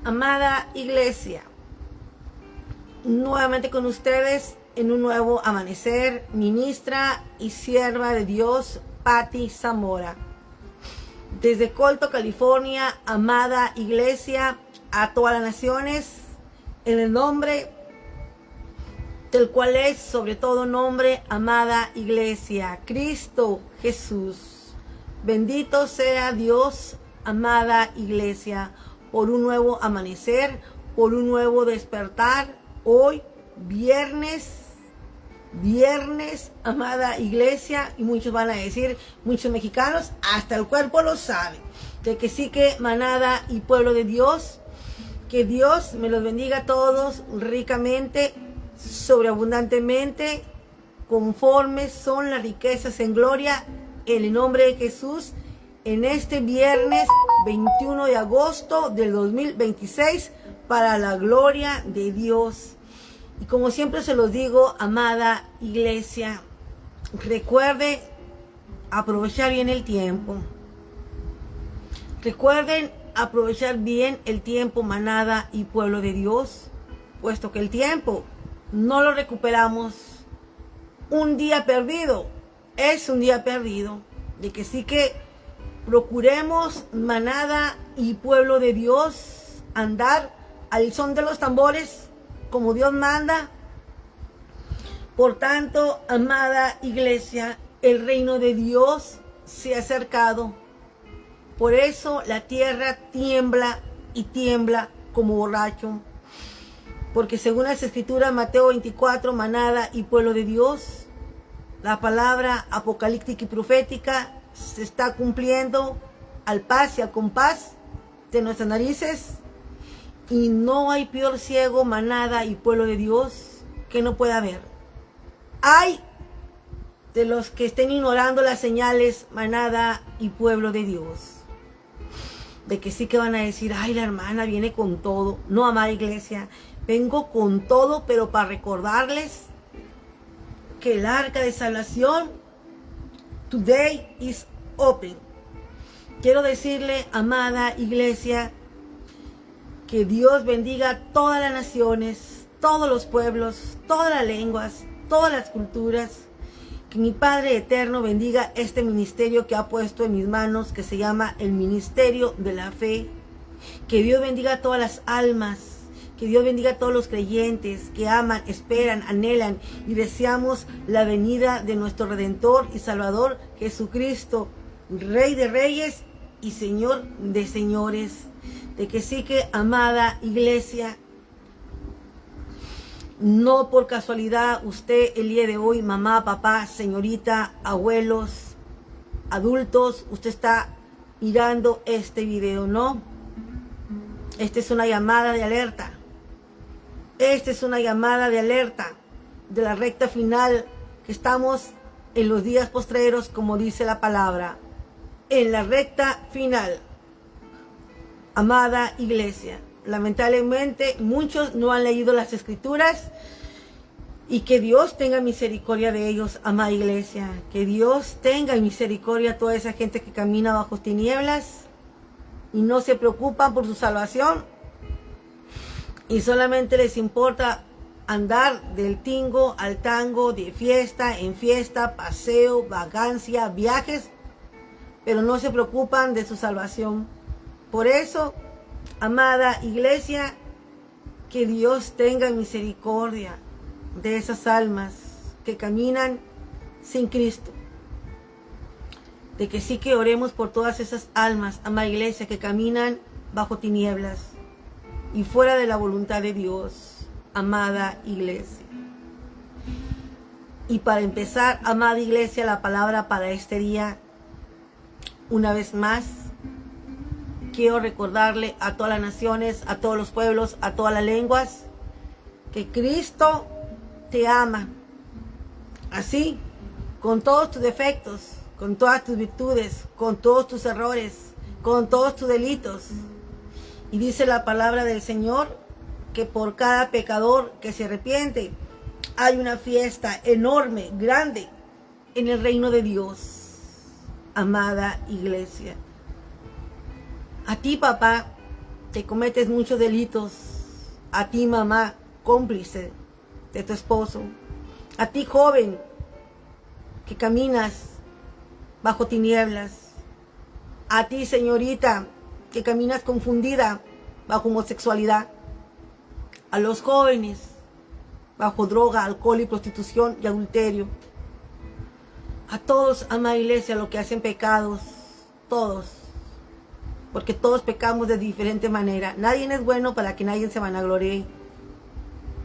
Amada iglesia, nuevamente con ustedes en un nuevo amanecer, ministra y sierva de Dios, Patti Zamora. Desde Colto, California, amada iglesia, a todas las naciones, en el nombre del cual es sobre todo nombre, amada iglesia, Cristo Jesús. Bendito sea Dios, amada iglesia, por un nuevo amanecer, por un nuevo despertar. Hoy, viernes, amada iglesia, y muchos van a decir, muchos mexicanos, hasta el cuerpo lo sabe, de que sí que manada y pueblo de Dios, que Dios me los bendiga a todos ricamente, sobreabundantemente, conforme son las riquezas en gloria, en el nombre de Jesús, en este viernes 21 de agosto del 2026, para la gloria de Dios. Y como siempre se los digo, amada iglesia, recuerde aprovechar bien el tiempo. Recuerden aprovechar bien el tiempo, manada y pueblo de Dios, puesto que el tiempo no lo recuperamos. Un día perdido es un día perdido. De que sí que procuremos, manada y pueblo de Dios, andar al son de los tambores como Dios manda. Por tanto, amada iglesia, el reino de Dios se ha acercado. Por eso la tierra tiembla y tiembla como borracho. Porque según las escrituras, Mateo 24, manada y pueblo de Dios, la palabra apocalíptica y profética se está cumpliendo al pas y al compás de nuestras narices. Y no hay peor ciego, manada y pueblo de Dios, que no pueda ver. Hay de los que estén ignorando las señales, manada y pueblo de Dios. De que sí que van a decir, ay, la hermana viene con todo. No, amada iglesia, vengo con todo, pero para recordarles que el arca de salvación today is open. Quiero decirle, amada iglesia, que Dios bendiga a todas las naciones, todos los pueblos, todas las lenguas, todas las culturas. Que mi Padre Eterno bendiga este ministerio que ha puesto en mis manos, que se llama el Ministerio de la Fe. Que Dios bendiga a todas las almas. Que Dios bendiga a todos los creyentes que aman, esperan, anhelan y deseamos la venida de nuestro Redentor y Salvador Jesucristo, Rey de Reyes y Señor de Señores. De que sí que, amada iglesia, no por casualidad usted el día de hoy, mamá, papá, señorita, abuelos, adultos, usted está mirando este video, ¿no? Esta es una llamada de alerta. Esta es una llamada de alerta de la recta final, que estamos en los días postreros, como dice la palabra. En la recta final. Amada iglesia, lamentablemente muchos no han leído las escrituras, y que Dios tenga misericordia de ellos, amada iglesia. Que Dios tenga misericordia a toda esa gente que camina bajo tinieblas y no se preocupan por su salvación, y solamente les importa andar del tingo al tango, de fiesta en fiesta, paseo, vagancia, viajes, pero no se preocupan de su salvación. Por eso, amada iglesia, que Dios tenga misericordia de esas almas que caminan sin Cristo. De que sí que oremos por todas esas almas, amada iglesia, que caminan bajo tinieblas y fuera de la voluntad de Dios, amada iglesia. Y para empezar, amada iglesia, la palabra para este día, una vez más, quiero recordarle a todas las naciones, a todos los pueblos, a todas las lenguas, que Cristo te ama. Así, con todos tus defectos, con todas tus virtudes, con todos tus errores, con todos tus delitos. Y dice la palabra del Señor que por cada pecador que se arrepiente, hay una fiesta enorme, grande, en el reino de Dios. Amada iglesia. A ti, papá, que cometes muchos delitos, a ti mamá, cómplice de tu esposo, a ti joven, que caminas bajo tinieblas, a ti señorita, que caminas confundida bajo homosexualidad, a los jóvenes bajo droga, alcohol y prostitución y adulterio, a todos, amada iglesia, los que hacen pecados, todos, porque todos pecamos de diferente manera. Nadie es bueno para que nadie se vanaglorie.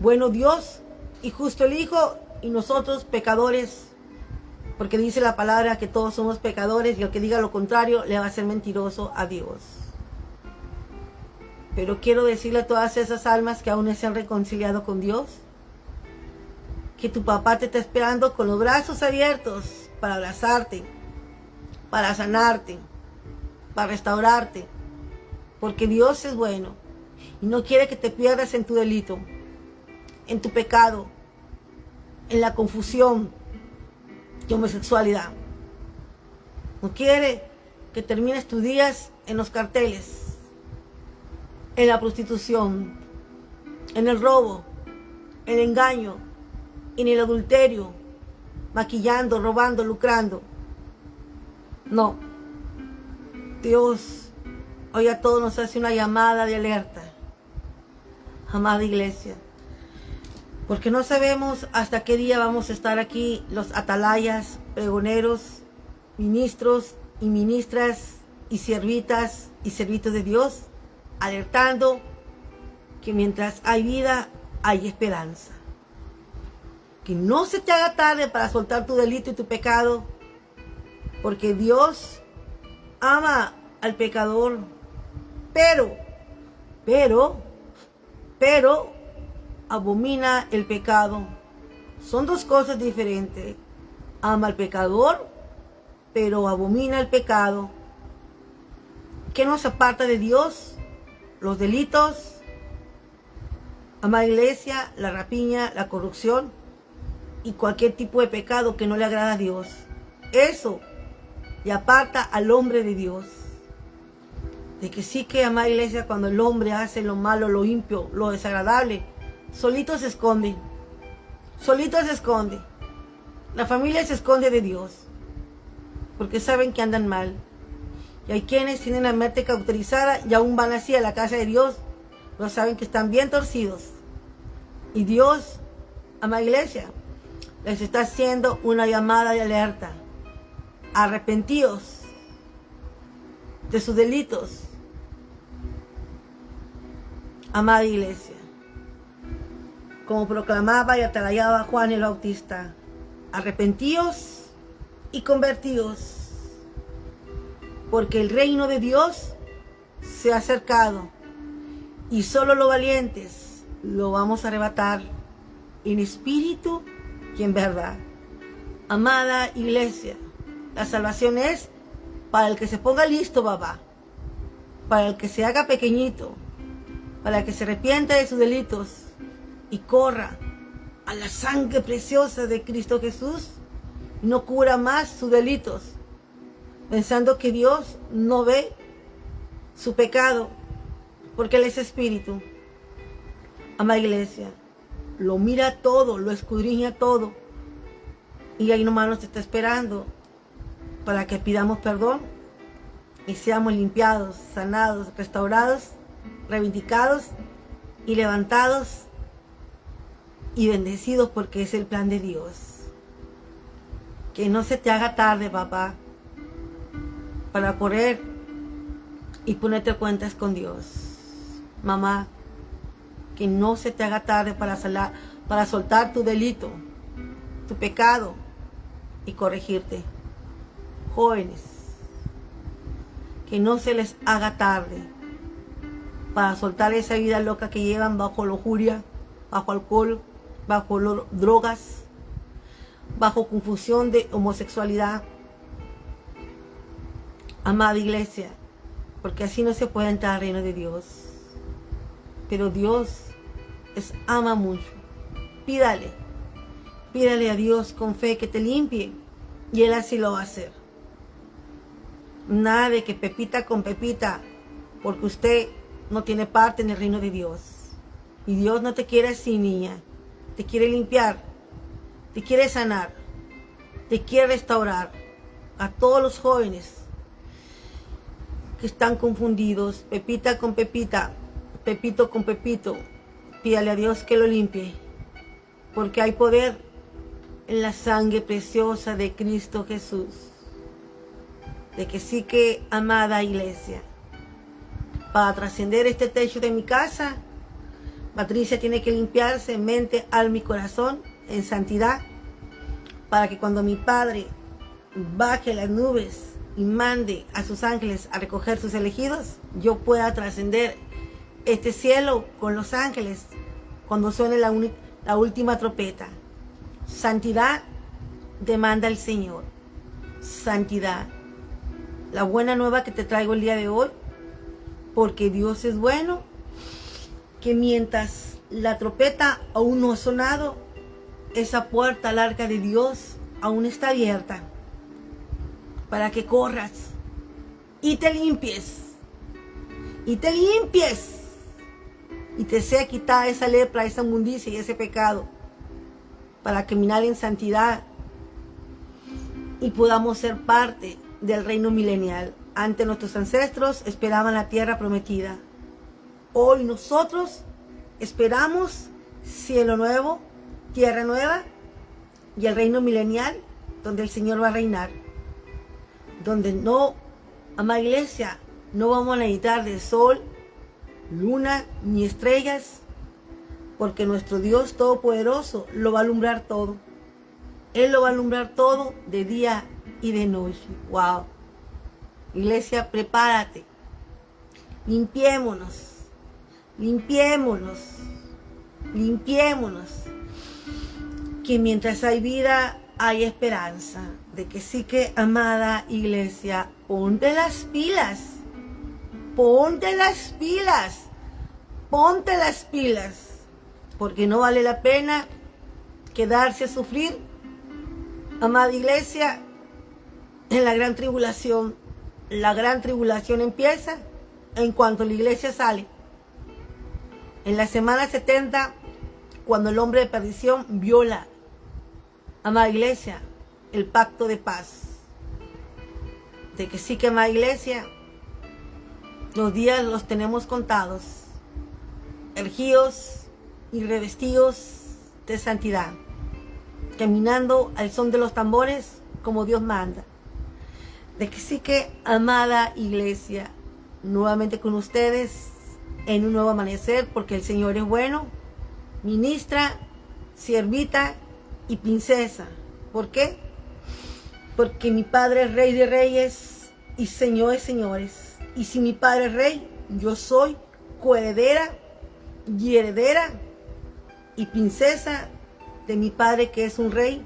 Bueno Dios y justo el Hijo, y nosotros pecadores, porque dice la palabra que todos somos pecadores, y el que diga lo contrario le va a ser mentiroso a Dios. Pero quiero decirle a todas esas almas que aún no se han reconciliado con Dios, que tu papá te está esperando con los brazos abiertos para abrazarte, para sanarte, para restaurarte, porque Dios es bueno y no quiere que te pierdas en tu delito, en tu pecado, en la confusión de homosexualidad. No quiere que termines tus días en los carteles, en la prostitución, en el robo, el engaño, en el adulterio, maquillando, robando, lucrando. No. Dios hoy a todos nos hace una llamada de alerta, amada iglesia, porque no sabemos hasta qué día vamos a estar aquí los atalayas, pregoneros, ministros y ministras y siervitas y servitos de Dios, alertando que mientras hay vida hay esperanza. Que no se te haga tarde para soltar tu delito y tu pecado, porque Dios ama al pecador, pero abomina el pecado. Son dos cosas diferentes. Ama al pecador, pero abomina el pecado. ¿Qué nos aparta de Dios? Los delitos, amada iglesia, la rapiña, la corrupción y cualquier tipo de pecado que no le agrada a Dios. Eso le aparta al hombre de Dios. De que sí que, amada iglesia, cuando el hombre hace lo malo, lo impio, lo desagradable, solito se esconde. Solito se esconde. La familia se esconde de Dios, porque saben que andan mal. Y hay quienes tienen la mente cauterizada y aún van así a la casa de Dios, pero saben que están bien torcidos. Y Dios, amada iglesia, les está haciendo una llamada de alerta. Arrepentíos de sus delitos, amada iglesia. Como proclamaba y atalayaba Juan el Bautista, arrepentíos y convertíos, porque el reino de Dios se ha acercado y solo los valientes lo vamos a arrebatar en espíritu y en verdad. Amada iglesia, la salvación es para el que se ponga listo, papá, para el que se haga pequeñito, para el que se arrepienta de sus delitos y corra a la sangre preciosa de Cristo Jesús. No cura más sus delitos, pensando que Dios no ve su pecado, porque Él es espíritu. Amada iglesia, lo mira todo, lo escudriña todo, y ahí nomás nos está esperando para que pidamos perdón y seamos limpiados, sanados, restaurados, reivindicados y levantados y bendecidos, porque es el plan de Dios. Que no se te haga tarde, papá, para correr y ponerte cuentas con Dios. Mamá, que no se te haga tarde para soltar tu delito, tu pecado y corregirte. Jóvenes, que no se les haga tarde para soltar esa vida loca que llevan bajo lujuria, bajo alcohol, bajo drogas, bajo confusión de homosexualidad. Amada iglesia, porque así no se puede entrar al reino de Dios. Pero Dios les ama mucho. Pídale a Dios con fe que te limpie, y Él así lo va a hacer. Nada de que pepita con pepita, porque usted no tiene parte en el reino de Dios. Y Dios no te quiere así, niña. Te quiere limpiar, te quiere sanar, te quiere restaurar. A todos los jóvenes que están confundidos, Pepita con Pepita, Pepito con Pepito, pídale a Dios que lo limpie, porque hay poder en la sangre preciosa de Cristo Jesús. De que sí que, amada iglesia, para trascender este techo de mi casa, Patricia tiene que limpiarse en mente, alma y corazón en santidad, para que cuando mi Padre baje las nubes y mande a sus ángeles a recoger sus elegidos, yo pueda trascender este cielo con los ángeles cuando suene la última trompeta. Santidad demanda el Señor. Santidad. La buena nueva que te traigo el día de hoy, porque Dios es bueno, que mientras la trompeta aún no ha sonado, esa puerta larga de Dios aún está abierta para que corras y te limpies y te limpies y te sea quitada esa lepra, esa inmundicia y ese pecado, para caminar en santidad y podamos ser parte del reino milenial. Antes nuestros ancestros esperaban la tierra prometida. Hoy nosotros esperamos cielo nuevo, tierra nueva y el reino milenial donde el Señor va a reinar. Donde no, amada iglesia, no vamos a necesitar de sol, luna ni estrellas, porque nuestro Dios Todopoderoso lo va a alumbrar todo. Él lo va a alumbrar todo de día y de noche. ¡Wow! Iglesia, prepárate. Limpiémonos. Limpiémonos. Limpiémonos. Que mientras hay vida, hay esperanza. De que sí que, amada iglesia, ponte las pilas. Ponte las pilas. Ponte las pilas. Porque no vale la pena quedarse a sufrir, amada iglesia, en la gran tribulación. La gran tribulación empieza en cuanto la iglesia sale. En la semana 70, cuando el hombre de perdición viola, amada iglesia, el pacto de paz. De que sí que, amada iglesia, los días los tenemos contados, erguidos y revestidos de santidad, caminando al son de los tambores como Dios manda. De que sí que, amada iglesia, nuevamente con ustedes en un nuevo amanecer, porque el Señor es bueno, ministra, siervita y princesa. ¿Por qué? Porque mi Padre es Rey de Reyes y Señor de Señores. Y si mi Padre es Rey, yo soy coheredera y heredera y princesa de mi Padre, que es un Rey,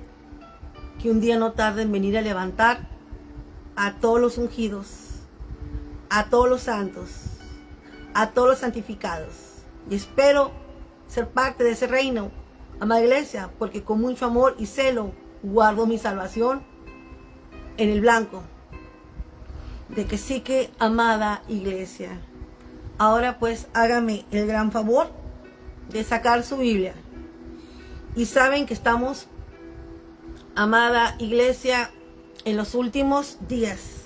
que un día no tarda en venir a levantar a todos los ungidos, a todos los santos, a todos los santificados. Y espero ser parte de ese reino, amada iglesia, porque con mucho amor y celo guardo mi salvación en el blanco. De que sí que, amada iglesia, ahora pues hágame el gran favor de sacar su Biblia. Y saben que estamos, amada iglesia, en los últimos días.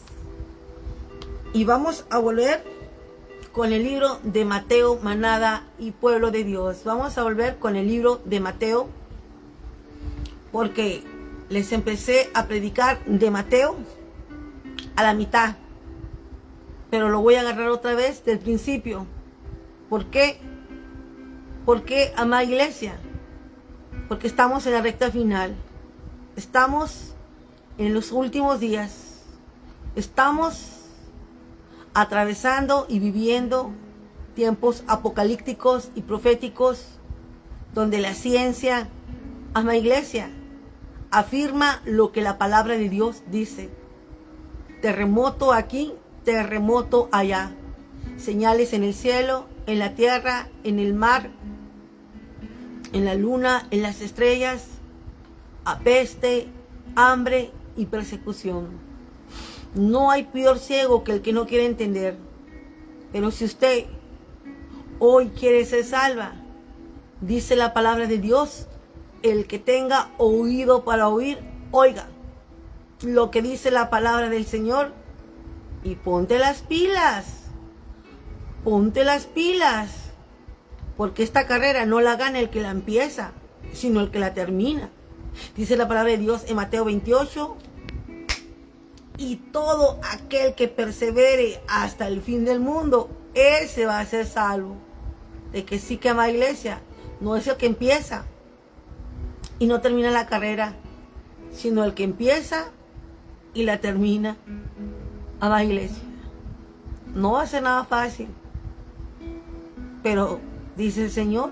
Y vamos a volver con el libro de Mateo, manada y pueblo de Dios. Vamos a volver con el libro de Mateo, porque les empecé a predicar de Mateo a la mitad, pero lo voy a agarrar otra vez del principio. ¿Por qué? ¿Por qué, amada iglesia? Porque estamos en la recta final. Estamos en los últimos días. Estamos atravesando y viviendo tiempos apocalípticos y proféticos, donde la ciencia, amada iglesia, afirma lo que la palabra de Dios dice. Terremoto aquí, terremoto allá. Señales en el cielo, en la tierra, en el mar, en la luna, en las estrellas, a peste, hambre y persecución. No hay peor ciego que el que no quiere entender. Pero si usted hoy quiere ser salva. Dice la palabra de Dios, el que tenga oído para oír, oiga lo que dice la palabra del Señor y ponte las pilas. Ponte las pilas, porque esta carrera no la gana el que la empieza, sino el que la termina. Dice la palabra de Dios en Mateo 28, y todo aquel que persevere hasta el fin del mundo, ese va a ser salvo. De que sí, que amada iglesia, no es el que empieza y no termina la carrera, sino el que empieza y la termina. Amada iglesia, no va a ser nada fácil. Pero dice el Señor,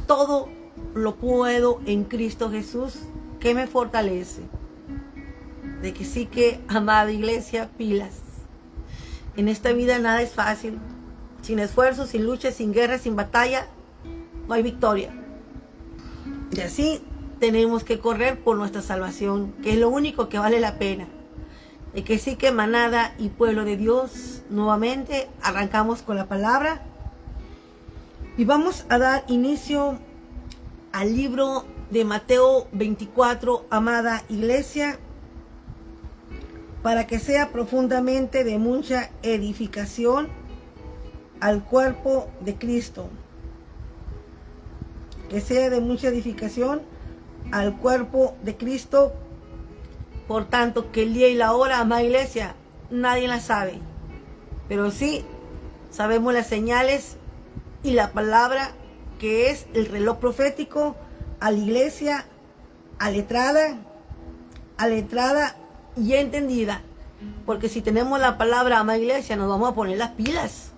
todo lo puedo en Cristo Jesús, que me fortalece. De que sí, que amada iglesia, pilas. En esta vida nada es fácil. Sin esfuerzo, sin lucha, sin guerra, sin batalla, no hay victoria. Y así tenemos que correr por nuestra salvación, que es lo único que vale la pena. De que sí, que manada y pueblo de Dios, nuevamente arrancamos con la palabra. Y vamos a dar inicio al libro de Mateo 24, amada iglesia, para que sea profundamente de mucha edificación al cuerpo de Cristo. Que sea de mucha edificación al cuerpo de Cristo. Por tanto, que el día y la hora, amada iglesia, nadie la sabe. Pero sí sabemos las señales y la palabra, que es el reloj profético a la iglesia aletrada y entendida. Porque si tenemos la palabra, amada iglesia, nos vamos a poner las pilas.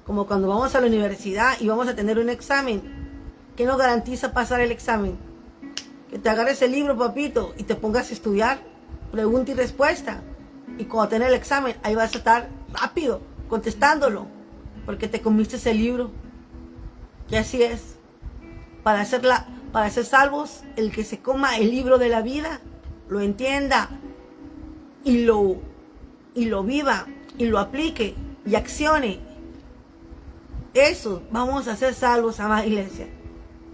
Como cuando vamos a la universidad y vamos a tener un examen. ¿Qué nos garantiza pasar el examen? Que te agarres el libro, papito, y te pongas a estudiar, pregunta y respuesta. Y cuando tengas el examen, ahí vas a estar rápido, contestándolo, porque te comiste ese libro. Y así es. Para ser salvos, el que se coma el libro de la vida, lo entienda y lo viva y lo aplique y accione. Eso, vamos a ser salvos, amada iglesia.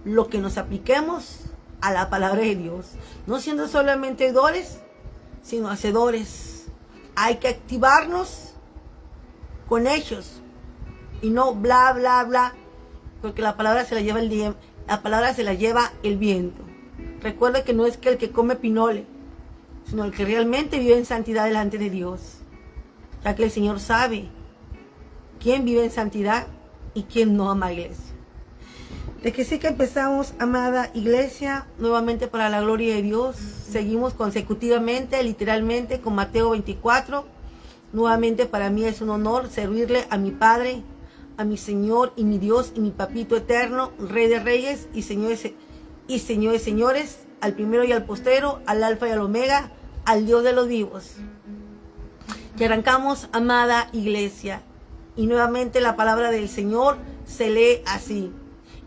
Lo que nos apliquemos a la palabra de Dios. No siendo solamente oidores, sino hacedores. Hay que activarnos con hechos y no bla, bla, bla. Porque la palabra se la lleva el viento. Recuerda que no es que el que come pinole, sino el que realmente vive en santidad delante de Dios. Ya que el Señor sabe quién vive en santidad y quién no, amada iglesia. De que sí, que empezamos, amada iglesia, nuevamente para la gloria de Dios. Seguimos consecutivamente, literalmente, con Mateo 24. Nuevamente para mí es un honor servirle a mi Padre, a mi Señor y mi Dios y mi Papito eterno, Rey de Reyes y Señores de Señores, al primero y al postero, al Alfa y al Omega, al Dios de los vivos. Y arrancamos, amada iglesia, y nuevamente la palabra del Señor se lee así: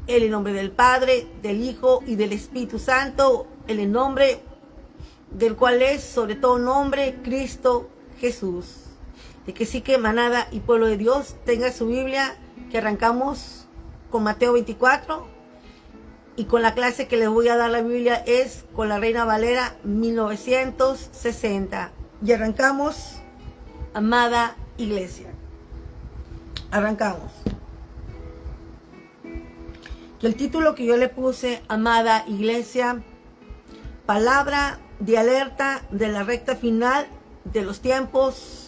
en el nombre del Padre, del Hijo y del Espíritu Santo, en el nombre del cual es sobre todo nombre, Cristo Jesús. De que sí, que manada y pueblo de Dios, tenga su Biblia, que arrancamos con Mateo 24, y con la clase que les voy a dar la Biblia es con la Reina Valera 1960. Y arrancamos, amada iglesia. Arrancamos. Y el título que yo le puse, amada iglesia, palabra de alerta de la recta final de los tiempos.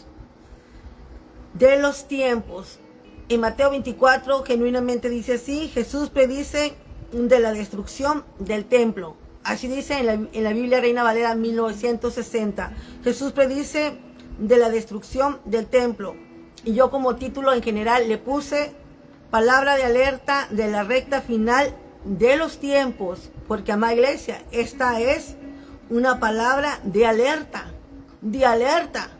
En Mateo 24 genuinamente dice así: Jesús predice de la destrucción del templo. Así dice en la Biblia Reina Valera 1960. Jesús predice de la destrucción del templo. Y yo como título en general le puse palabra de alerta de la recta final de los tiempos. Porque, amada iglesia, esta es una palabra de alerta. De alerta.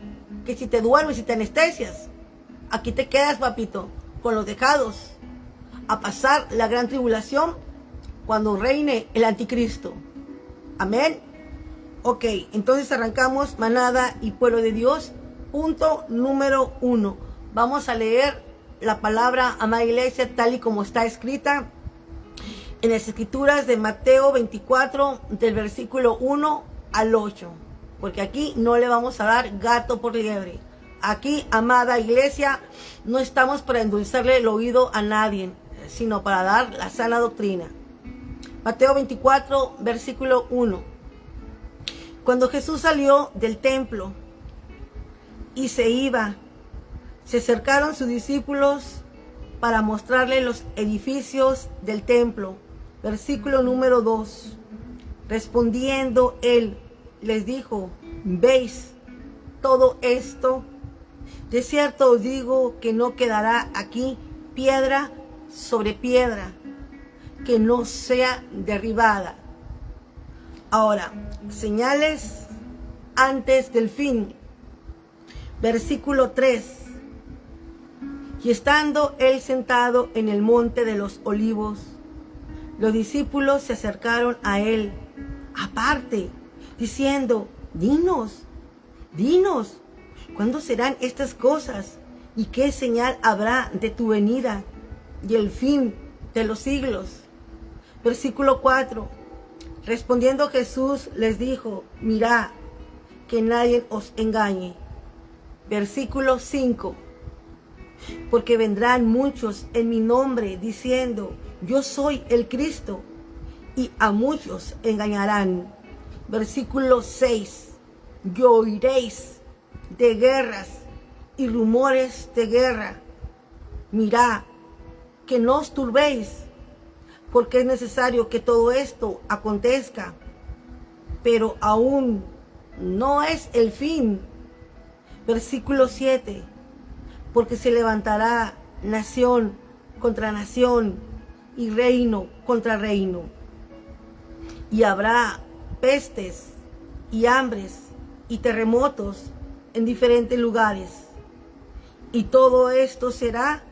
Que si te duermes, si te anestesias, aquí te quedas, papito, con los dejados, a pasar la gran tribulación cuando reine el anticristo. Amén. Ok, entonces arrancamos, manada y pueblo de Dios. Punto número 1. Vamos a leer la palabra, amada iglesia, tal y como está escrita en las escrituras de Mateo 24, del versículo 1 al 8. Porque aquí no le vamos a dar gato por liebre. Aquí, amada iglesia, no estamos para endulzarle el oído a nadie, sino para dar la sana doctrina. Mateo 24, versículo 1. Cuando Jesús salió del templo y se iba, se acercaron sus discípulos para mostrarle los edificios del templo. Versículo número 2. Respondiendo él, les dijo: ¿veis todo esto? De cierto os digo que no quedará aquí piedra sobre piedra que no sea derribada. Ahora, señales antes del fin. Versículo 3. Y estando él sentado en el monte de los olivos, los discípulos se acercaron a él aparte, diciendo: dinos, ¿cuándo serán estas cosas? ¿Y qué señal habrá de tu venida y el fin de los siglos? Versículo 4. Respondiendo Jesús les dijo: mirad, que nadie os engañe. Versículo 5. Porque vendrán muchos en mi nombre diciendo: yo soy el Cristo, y a muchos engañarán. Versículo 6. Y oiréis de guerras y rumores de guerra. Mirad, que no os turbéis, porque es necesario que todo esto acontezca, pero aún no es el fin. Versículo 7. Porque se levantará nación contra nación y reino contra reino. Y habrá pestes y hambres y terremotos en diferentes lugares. Y todo esto será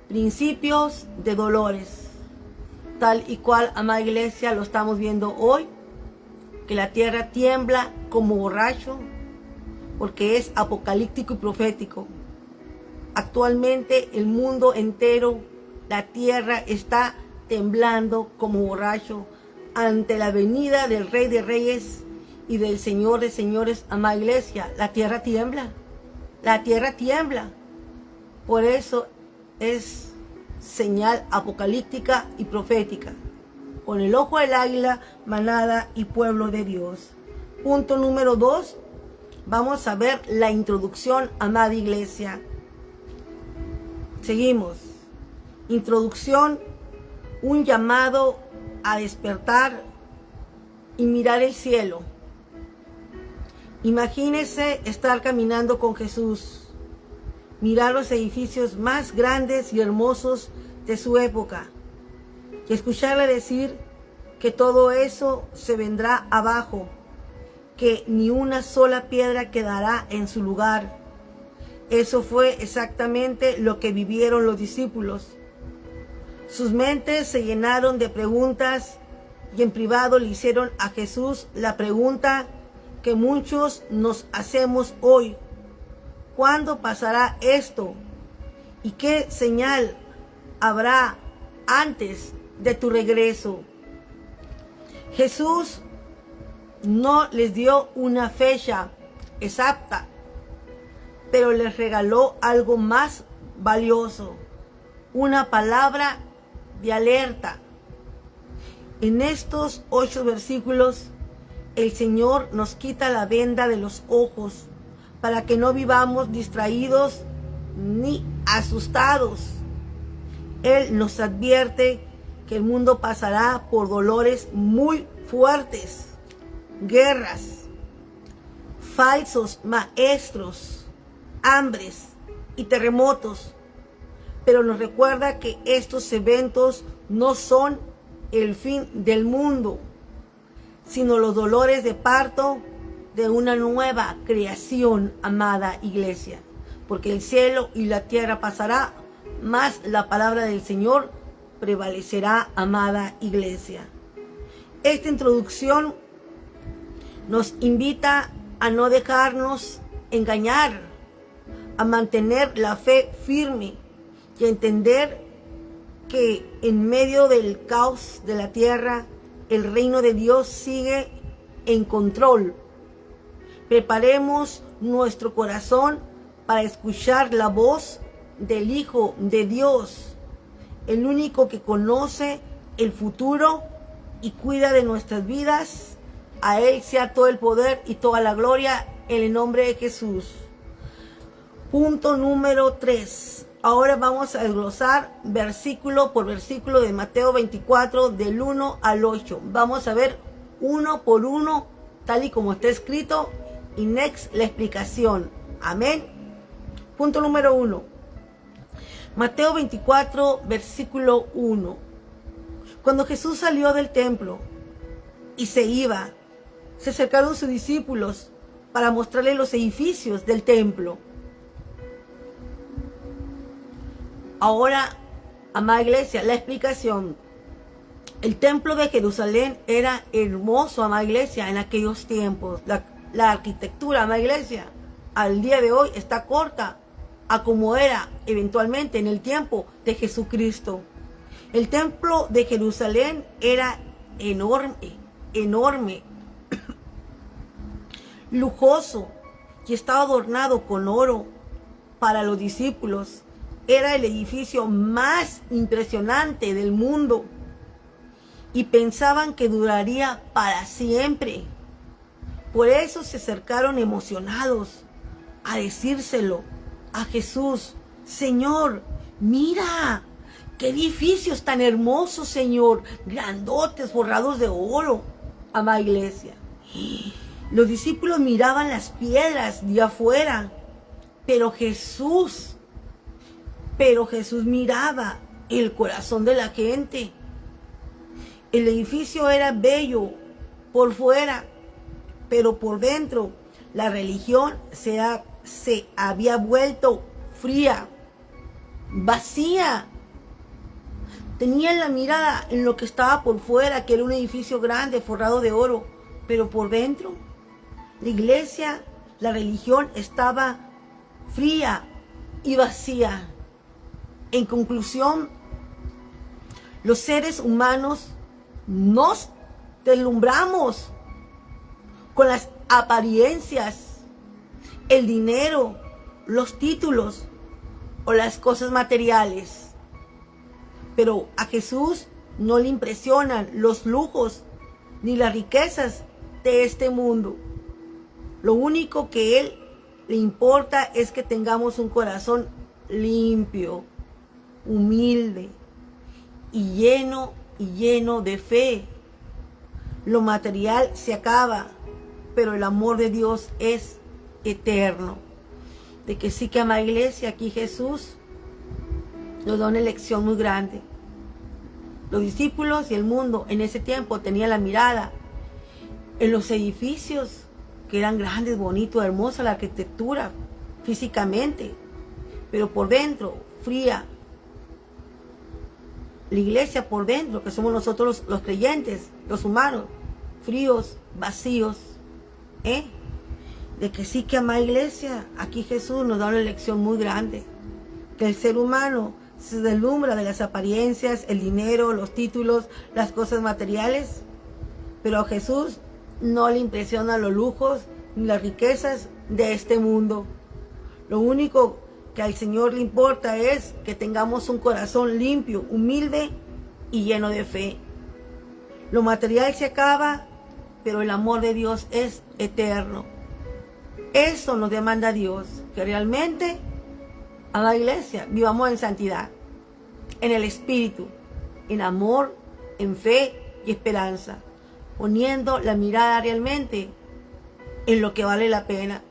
principios de dolores. Tal y cual, amada iglesia, lo estamos viendo hoy, que la tierra tiembla como borracho, porque es apocalíptico y profético. Actualmente el mundo entero, la tierra está temblando como borracho ante la venida del Rey de Reyes y del Señor de Señores, amada iglesia. La tierra tiembla, la tierra tiembla. Por eso es señal apocalíptica y profética. Con el ojo del águila, manada y pueblo de Dios. Punto número 2. Vamos a ver la introducción, amada iglesia. Seguimos. Introducción: un llamado a despertar y mirar el cielo. Imagínese estar caminando con Jesús, mirar los edificios más grandes y hermosos de su época y escucharle decir que todo eso se vendrá abajo, que ni una sola piedra quedará en su lugar. Eso fue exactamente lo que vivieron los discípulos. Sus mentes se llenaron de preguntas y en privado le hicieron a Jesús la pregunta que muchos nos hacemos hoy: ¿cuándo pasará esto? ¿Y qué señal habrá antes de tu regreso? Jesús no les dio una fecha exacta, pero les regaló algo más valioso: una palabra de alerta. En estos 8 versículos, el Señor nos quita la venda de los ojos para que no vivamos distraídos ni asustados. Él nos advierte que el mundo pasará por dolores muy fuertes, guerras, falsos maestros, hambres y terremotos, pero nos recuerda que estos eventos no son el fin del mundo, sino los dolores de parto de una nueva creación, amada iglesia, porque el cielo y la tierra pasará, mas la palabra del Señor prevalecerá, amada iglesia. Esta introducción nos invita a no dejarnos engañar, a mantener la fe firme y entender que en medio del caos de la tierra, el reino de Dios sigue en control. Preparemos nuestro corazón para escuchar la voz del Hijo de Dios, el único que conoce el futuro y cuida de nuestras vidas. A Él sea todo el poder y toda la gloria en el nombre de Jesús. Punto número 3. Ahora vamos a desglosar versículo por versículo de Mateo 24, del 1 al 8. Vamos a ver uno por uno, tal y como está escrito, y next la explicación. Amén. Punto número 1. Mateo 24, versículo 1. Cuando Jesús salió del templo y se iba, se acercaron sus discípulos para mostrarle los edificios del templo. Ahora, amada iglesia, la explicación. El templo de Jerusalén era hermoso, amada iglesia, en aquellos tiempos. La arquitectura, amada iglesia, al día de hoy está corta a como era eventualmente en el tiempo de Jesucristo. El templo de Jerusalén era enorme, lujoso, y estaba adornado con oro. Para los discípulos era el edificio más impresionante del mundo y pensaban que duraría para siempre. Por eso se acercaron emocionados a decírselo a Jesús: Señor, mira, qué edificios tan hermosos, Señor, grandotes, forrados de oro. Amada iglesia, los discípulos miraban las piedras de afuera, pero Jesús miraba el corazón de la gente. El edificio era bello por fuera, pero por dentro la religión se había vuelto fría, vacía. Tenían la mirada en lo que estaba por fuera, que era un edificio grande, forrado de oro, pero por dentro, la iglesia, la religión estaba fría y vacía. En conclusión, los seres humanos nos deslumbramos con las apariencias, el dinero, los títulos o las cosas materiales. Pero a Jesús no le impresionan los lujos ni las riquezas de este mundo. Lo único que a Él le importa es que tengamos un corazón limpio, humilde y lleno de fe. Lo material se acaba, pero el amor de Dios es eterno. De que sí, que amada iglesia, aquí Jesús nos da una lección muy grande. Los discípulos y el mundo en ese tiempo tenían la mirada en los edificios, que eran grandes, bonitos, hermosa la arquitectura físicamente, pero por dentro fría. La iglesia por dentro, que somos nosotros los creyentes, los humanos, fríos, vacíos. De que sí, que amada iglesia, aquí Jesús nos da una lección muy grande. Que el ser humano se deslumbra de las apariencias, el dinero, los títulos, las cosas materiales, pero a Jesús no le impresionan los lujos ni las riquezas de este mundo. Lo único que al Señor le importa es que tengamos un corazón limpio, humilde y lleno de fe. Lo material se acaba, pero el amor de Dios es eterno. Eso nos demanda Dios, que realmente, a la iglesia, vivamos en santidad, en el Espíritu, en amor, en fe y esperanza, poniendo la mirada realmente en lo que vale la pena,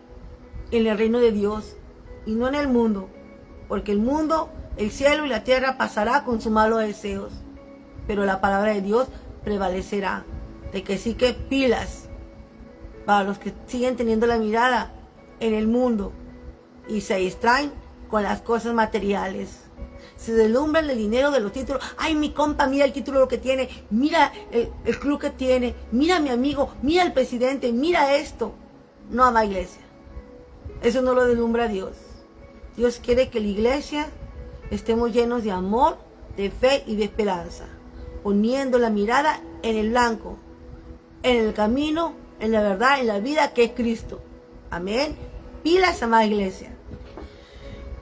en el reino de Dios y no en el mundo, porque el mundo, el cielo y la tierra pasará con sus malos deseos, pero la palabra de Dios prevalecerá. De que sí, que pilas para los que siguen teniendo la mirada en el mundo y se distraen con las cosas materiales. Se deslumbran el dinero, de los títulos. Ay, mi compa, mira el título que tiene, mira el club que tiene, mira mi amigo, mira el presidente, mira esto. No, amada iglesia, eso no lo deslumbra Dios. Dios quiere que la iglesia estemos llenos de amor, de fe y de esperanza, poniendo la mirada en el blanco, en el camino, en la verdad, en la vida que es Cristo. Amén. Pilas, amada iglesia.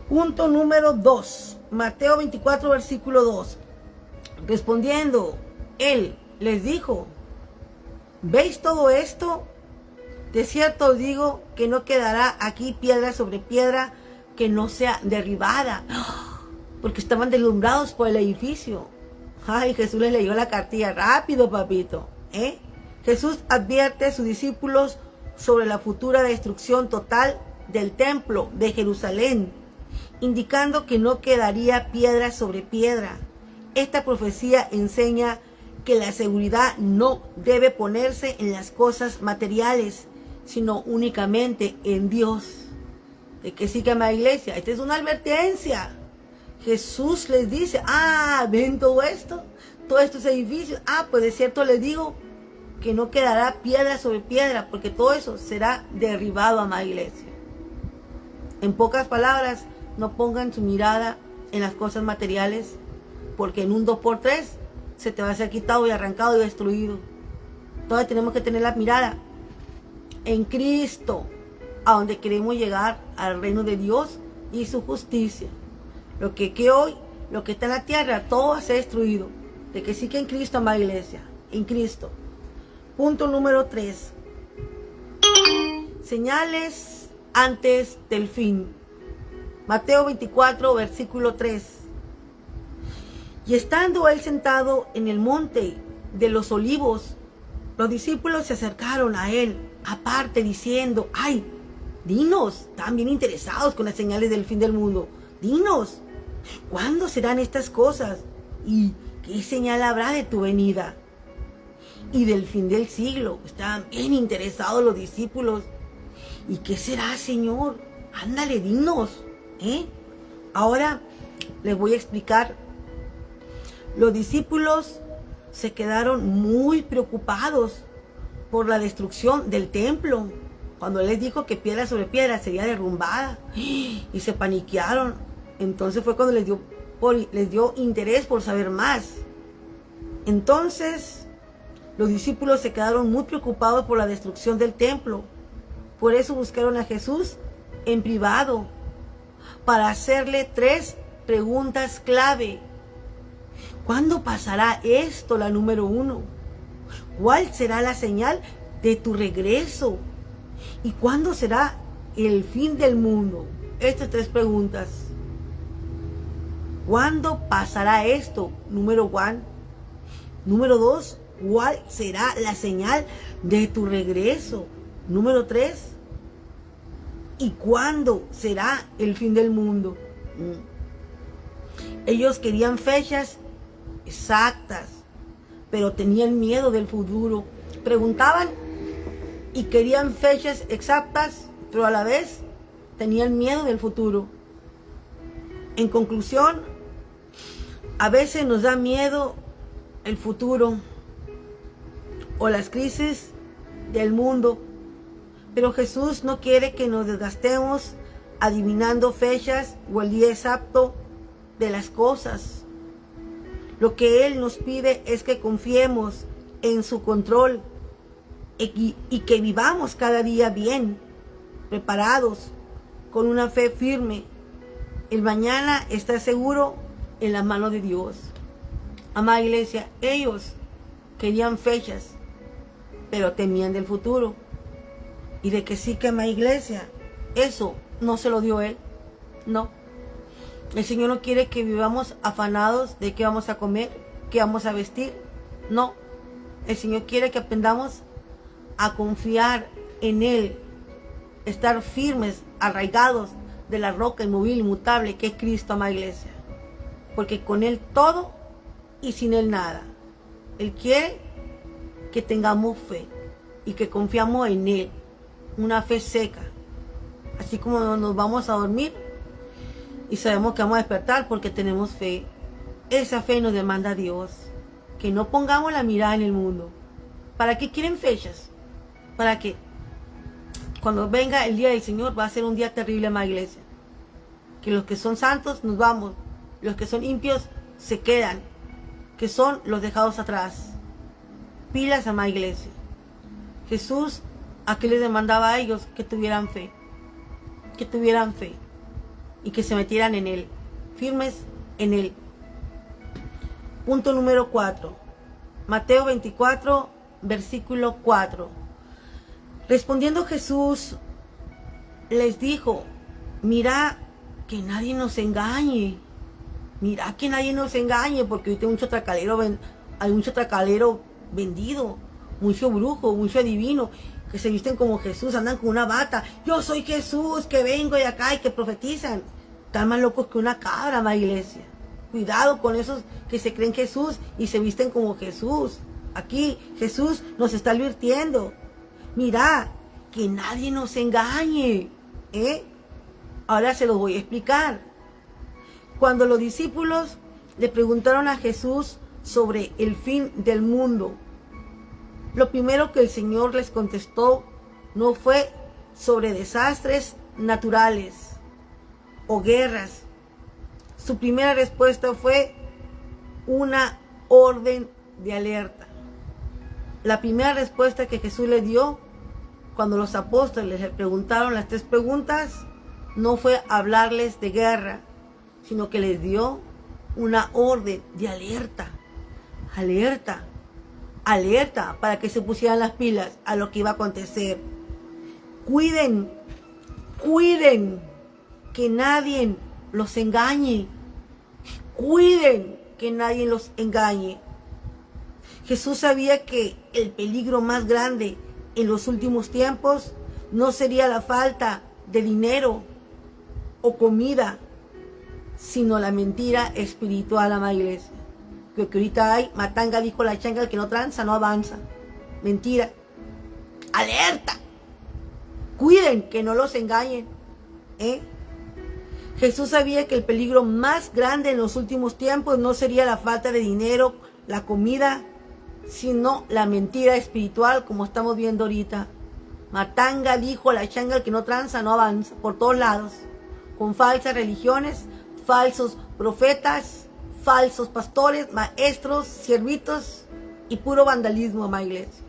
Punto número 2. Mateo 24, versículo 2. Respondiendo, él les dijo: ¿veis todo esto? De cierto os digo que no quedará aquí piedra sobre piedra que no sea derribada. Porque estaban deslumbrados por el edificio. Ay, Jesús les leyó la cartilla rápido, papito. Jesús advierte a sus discípulos sobre la futura destrucción total del templo de Jerusalén, indicando que no quedaría piedra sobre piedra. Esta profecía enseña que la seguridad no debe ponerse en las cosas materiales, sino únicamente en Dios. De que sí, que amada iglesia, esta es una advertencia. Jesús les dice: ven todo esto, todos estos edificios. Pues de cierto les digo que no quedará piedra sobre piedra, porque todo eso será derribado, amada iglesia. En pocas palabras, no pongan su mirada en las cosas materiales, porque en un 2x3 se te va a ser quitado y arrancado y destruido. Entonces tenemos que tener la mirada en Cristo, a donde queremos llegar, al reino de Dios y su justicia. Lo que hoy, lo que está en la tierra, todo va a ser destruido. De que sí, que en Cristo, amada iglesia, en Cristo. Punto número 3. Señales antes del fin. Mateo 24, versículo 3. Y estando él sentado en el monte de los olivos, los discípulos se acercaron a él aparte diciendo: dinos, están bien interesados con las señales del fin del mundo. Dinos, ¿cuándo serán estas cosas? ¿Y qué señal habrá de tu venida y del fin del siglo? Estaban bien interesados los discípulos. ¿Y qué será, Señor? Ándale, dinos. Ahora les voy a explicar. Los discípulos se quedaron muy preocupados por la destrucción del templo, cuando él les dijo que piedra sobre piedra sería derrumbada, y se paniquearon. Entonces fue cuando les dio interés por saber más. Entonces los discípulos se quedaron muy preocupados por la destrucción del templo. Por eso buscaron a Jesús en privado para hacerle 3 preguntas clave. ¿Cuándo pasará esto? La número 1. ¿Cuál será la señal de tu regreso? ¿Y cuándo será el fin del mundo? Estas 3 preguntas. ¿Cuándo pasará esto? Número 1. Número 2. ¿Cuál será la señal de tu regreso? Número 3. ¿Y cuándo será el fin del mundo? Ellos querían fechas exactas, pero tenían miedo del futuro. Preguntaban y querían fechas exactas, pero a la vez tenían miedo del futuro. En conclusión, a veces nos da miedo el futuro o las crisis del mundo, pero Jesús no quiere que nos desgastemos adivinando fechas o el día exacto de las cosas. Lo que Él nos pide es que confiemos en su control y que vivamos cada día bien, preparados, con una fe firme. El mañana está seguro en la mano de Dios. Amada iglesia, ellos querían fechas, pero temían del futuro. Y de que sí, que amada iglesia, eso no se lo dio Él. No. El Señor no quiere que vivamos afanados de qué vamos a comer, qué vamos a vestir. No. El Señor quiere que aprendamos a confiar en Él, estar firmes, arraigados de la roca inmóvil, inmutable, que es Cristo, amada iglesia. Porque con Él todo y sin Él nada. Él quiere que tengamos fe y que confiamos en Él. Una fe seca. Así como nos vamos a dormir y sabemos que vamos a despertar porque tenemos fe. Esa fe nos demanda Dios. Que no pongamos la mirada en el mundo. ¿Para qué quieren fechas? Para que cuando venga el día del Señor va a ser un día terrible, amada iglesia. Que los que son santos nos vamos Los que son impios se quedan, que son los dejados atrás. Pilas, amada iglesia. Jesús, ¿a qué les demandaba a ellos? Que tuvieran fe. Que tuvieran fe. Y que se metieran en Él. Firmes en Él. Punto número 4. Mateo 24, versículo 4. Respondiendo Jesús, les dijo, mira que nadie nos engañe. Mira que nadie nos engañe, porque ahorita hay mucho tracalero vendido, mucho brujo, mucho adivino, que se visten como Jesús, andan con una bata. Yo soy Jesús, que vengo de acá y que profetizan. Están más locos que una cabra, amada iglesia. Cuidado con esos que se creen Jesús y se visten como Jesús. Aquí Jesús nos está advirtiendo. Mira, que nadie nos engañe. Ahora se los voy a explicar. Cuando los discípulos le preguntaron a Jesús sobre el fin del mundo, lo primero que el Señor les contestó no fue sobre desastres naturales o guerras. Su primera respuesta fue una orden de alerta. La primera respuesta que Jesús le dio cuando los apóstoles le preguntaron las 3 preguntas no fue hablarles de guerra, sino que les dio una orden de alerta. Alerta. Alerta para que se pusieran las pilas a lo que iba a acontecer. Cuiden que nadie los engañe. Cuiden que nadie los engañe. Jesús sabía que el peligro más grande en los últimos tiempos no sería la falta de dinero o comida, sino la mentira espiritual, amada iglesia. Que ahorita hay, matanga dijo la changa, el que no tranza no avanza. Mentira. Alerta. Cuiden que no los engañen. Jesús sabía que el peligro más grande en los últimos tiempos no sería la falta de dinero, la comida, sino la mentira espiritual, como estamos viendo ahorita. Matanga dijo la changa, el que no tranza no avanza, por todos lados, con falsas religiones, falsos profetas, falsos pastores, maestros, siervitos y puro vandalismo, amada iglesia.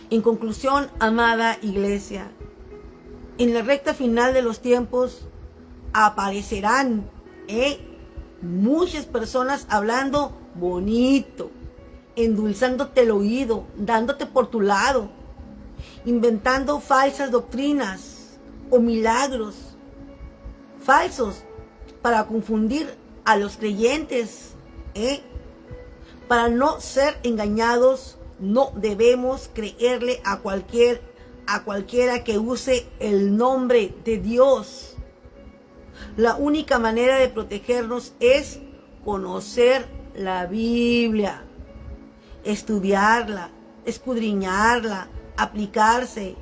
En conclusión, amada iglesia, en la recta final de los tiempos aparecerán muchas personas hablando bonito, endulzándote el oído, dándote por tu lado, inventando falsas doctrinas o milagros falsos para confundir a los creyentes. Para no ser engañados, no debemos creerle a cualquiera que use el nombre de Dios. La única manera de protegernos es conocer la Biblia, estudiarla, escudriñarla, aplicarse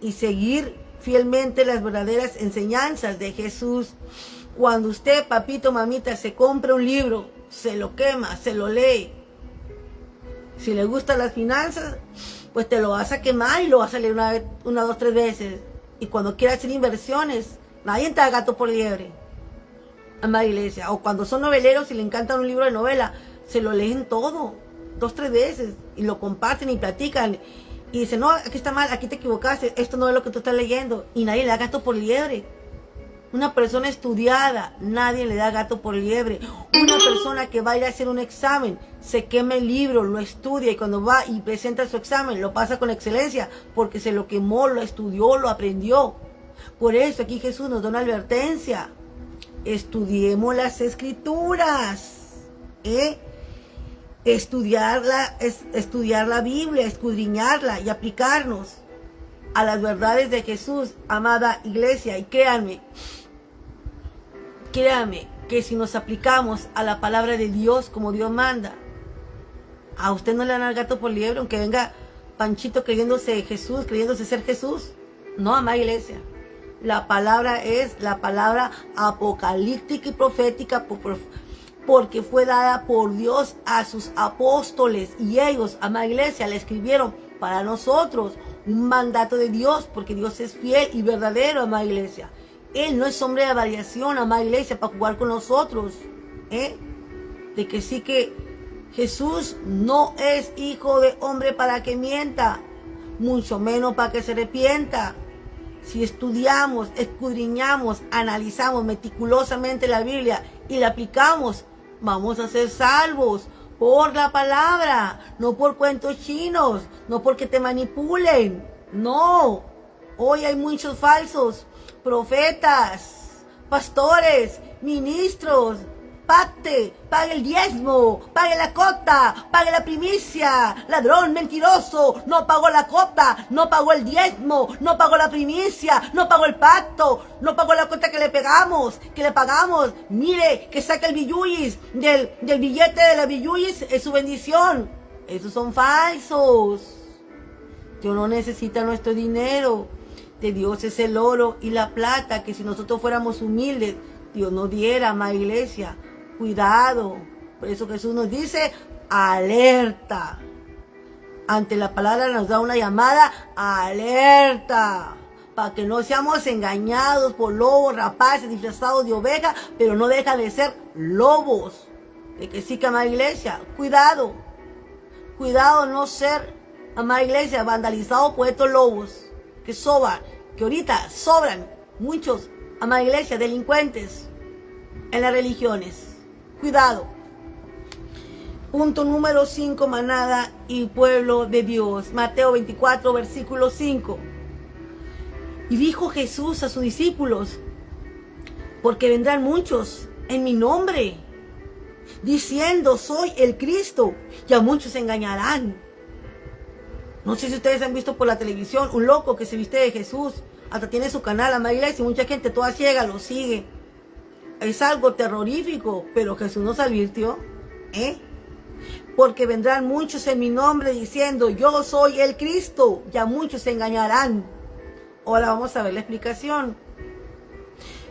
y seguir fielmente las verdaderas enseñanzas de Jesús. Cuando usted, papito, mamita, se compra un libro, se lo quema, se lo lee. Si le gustan las finanzas, pues te lo vas a quemar y lo vas a leer una, 2, 3 veces. Y cuando quieras hacer inversiones, nadie te da gato por liebre, amada iglesia. O cuando son noveleros y le encanta un libro de novela, se lo leen todo, 2, 3 veces, y lo comparten y platican. Y dicen, no, aquí está mal, aquí te equivocaste, esto no es lo que tú estás leyendo. Y nadie le da gato por liebre. Una persona estudiada, nadie le da gato por liebre. Una persona que va a ir a hacer un examen, se quema el libro, lo estudia y cuando va y presenta su examen, lo pasa con excelencia, porque se lo quemó, lo estudió, lo aprendió. Por eso aquí Jesús nos da una advertencia. Estudiemos las escrituras. Estudiar la Biblia, escudriñarla y aplicarnos a las verdades de Jesús, amada iglesia. Y créanme que si nos aplicamos a la palabra de Dios como Dios manda, a usted no le van a dar gato por liebre, aunque venga Panchito creyéndose Jesús, creyéndose ser Jesús. No, amada iglesia. La palabra es la palabra apocalíptica y profética, porque fue dada por Dios a sus apóstoles y ellos, amada iglesia, la escribieron para nosotros. Un mandato de Dios, porque Dios es fiel y verdadero, amada iglesia. Él no es hombre de variación, amada iglesia, para jugar con nosotros. De que sí que Jesús no es hijo de hombre para que mienta, mucho menos para que se arrepienta. Si estudiamos, escudriñamos, analizamos meticulosamente la Biblia y la aplicamos, vamos a ser salvos por la palabra, no por cuentos chinos, no porque te manipulen. No, hoy hay muchos falsos profetas, pastores, ministros. Pacte, pague el diezmo, pague la cota, pague la primicia. Ladrón, mentiroso, no pagó la cota, no pagó el diezmo, no pagó la primicia, no pagó el pacto, no pagó la cota que le pagamos. Mire, que saca el billuyis del billete de la billuyis, es su bendición. Esos son falsos. Dios no necesita nuestro dinero. De Dios es el oro y la plata, que si nosotros fuéramos humildes, Dios nos diera, amada iglesia. Cuidado. Por eso Jesús nos dice, alerta. Ante la palabra nos da una llamada, alerta. Para que no seamos engañados por lobos, rapaces, disfrazados de oveja, pero no dejan de ser lobos. De que sí, que, amada iglesia, cuidado. Cuidado no ser, amada iglesia, vandalizados por estos lobos. Que ahorita sobran muchos, amada iglesia, delincuentes en las religiones. Cuidado. Punto número 5, manada y pueblo de Dios. Mateo 24, versículo 5. Y dijo Jesús a sus discípulos, porque vendrán muchos en mi nombre, diciendo, soy el Cristo, y a muchos se engañarán. No sé si ustedes han visto por la televisión un loco que se viste de Jesús, hasta tiene su canal, amada iglesia, y mucha gente toda ciega lo sigue. Es algo terrorífico, pero Jesús nos advirtió, porque vendrán muchos en mi nombre diciendo, yo soy el Cristo, y a muchos se engañarán. Ahora vamos a ver la explicación.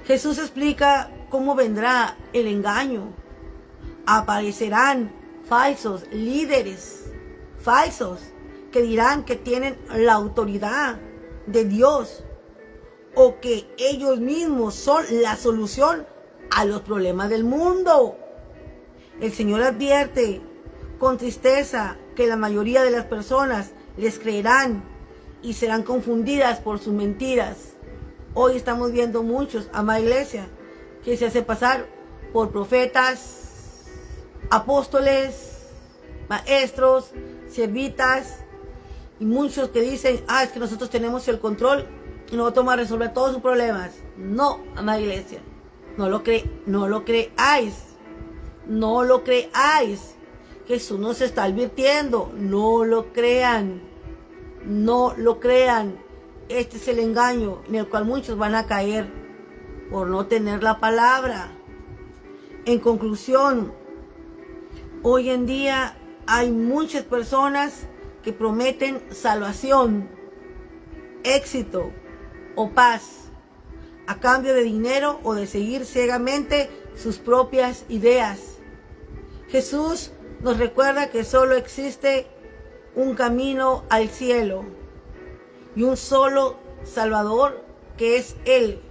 Jesús explica cómo vendrá el engaño. Aparecerán falsos líderes, falsos, que dirán que tienen la autoridad de Dios, o que ellos mismos son la solución a los problemas del mundo. El Señor advierte con tristeza que la mayoría de las personas les creerán y serán confundidas por sus mentiras. Hoy estamos viendo muchos, amada iglesia, que se hace pasar por profetas, apóstoles, maestros, siervitas, y muchos que dicen, es que nosotros tenemos el control y nosotros vamos a resolver todos sus problemas. No, amada iglesia. No lo creáis. No lo creáis. Jesús nos está advirtiendo. No lo crean. No lo crean. Este es el engaño en el cual muchos van a caer por no tener la palabra. En conclusión, hoy en día hay muchas personas que prometen salvación, éxito o paz a cambio de dinero o de seguir ciegamente sus propias ideas. Jesús nos recuerda que solo existe un camino al cielo y un solo Salvador, que es Él.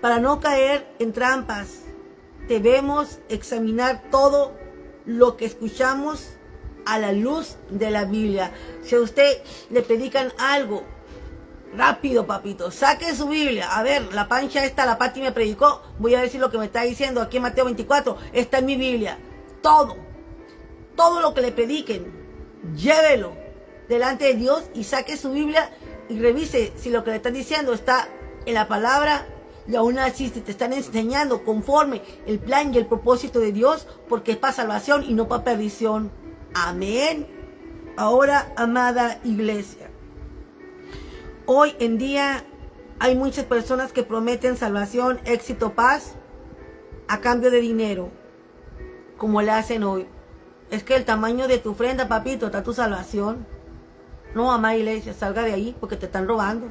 Para no caer en trampas, debemos examinar todo lo que escuchamos a la luz de la Biblia. Si a usted le predican algo, rápido, papito, saque su Biblia. A ver, la pancha esta, la Pati me predicó. Voy a ver si lo que me está diciendo aquí en Mateo 24 está en mi Biblia. Todo lo que le prediquen, llévelo delante de Dios y saque su Biblia y revise si lo que le están diciendo está en la palabra. Y aún así, si te están enseñando conforme el plan y el propósito de Dios, porque es para salvación y no para perdición. Amén. Ahora, amada iglesia, hoy en día hay muchas personas que prometen salvación, éxito, paz a cambio de dinero, como le hacen hoy. Es que el tamaño de tu ofrenda, papito, está tu salvación. No, amada iglesia, salga de ahí porque te están robando.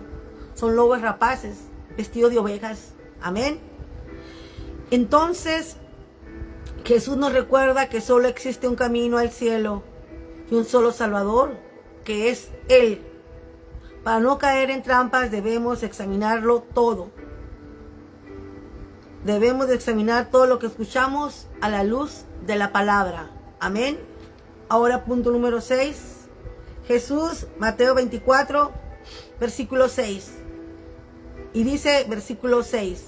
Son lobos rapaces vestidos de ovejas. Amén. Entonces, Jesús nos recuerda que solo existe un camino al cielo y un solo Salvador, que es Él. Para no caer en trampas debemos examinarlo todo. debemos de examinar todo lo que escuchamos a la luz de la palabra. Amén. Ahora punto número 6. Jesús, Mateo 24, versículo 6. Y dice versículo 6.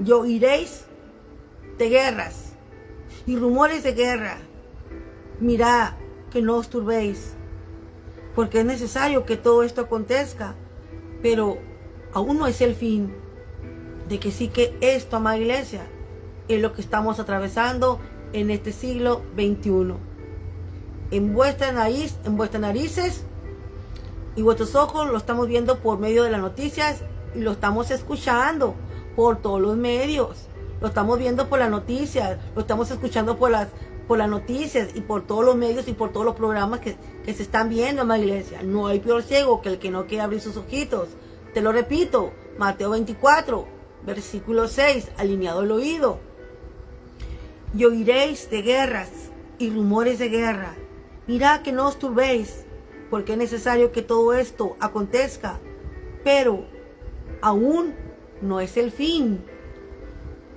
Y oiréis de guerras y rumores de guerra. Mirad que no os turbéis, porque es necesario que todo esto acontezca, pero aún no es el fin. De que sí que esto, amada iglesia, es lo que estamos atravesando en este siglo XXI. En vuestras narices y vuestros ojos lo estamos viendo por medio de las noticias y lo estamos escuchando por todos los medios. Lo estamos viendo por las noticias, lo estamos escuchando por las noticias y por todos los medios y por todos los programas que se están viendo, amada iglesia. No hay peor ciego que el que no quiere abrir sus ojitos. Te lo repito, Mateo 24, versículo 6, alineado al oído. Y oiréis de guerras y rumores de guerra. Mirad que no os turbéis, porque es necesario que todo esto acontezca, pero aún no es el fin.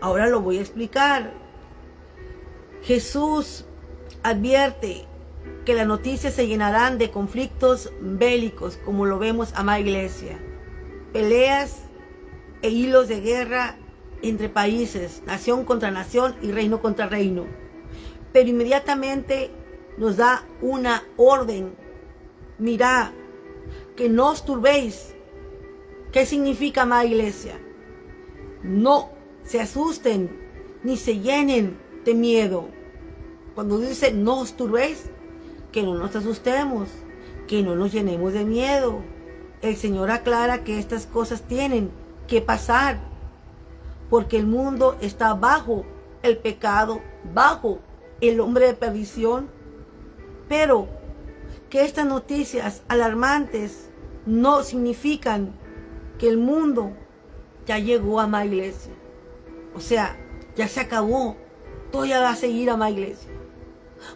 Ahora lo voy a explicar. Jesús advierte que las noticias se llenarán de conflictos bélicos, como lo vemos, amada iglesia. Peleas e hilos de guerra entre países, nación contra nación y reino contra reino. Pero inmediatamente nos da una orden. Mirad que no os turbéis. ¿Qué significa, amada iglesia? No se asusten ni se llenen de miedo. Cuando dice no os turbéis, que no nos asustemos, que no nos llenemos de miedo. El Señor aclara que estas cosas tienen que pasar, porque el mundo está bajo el pecado, bajo el hombre de perdición, pero que estas noticias alarmantes no significan que el mundo ya llegó, amada iglesia. O sea, ya se acabó. Todavía va a seguir, amada iglesia.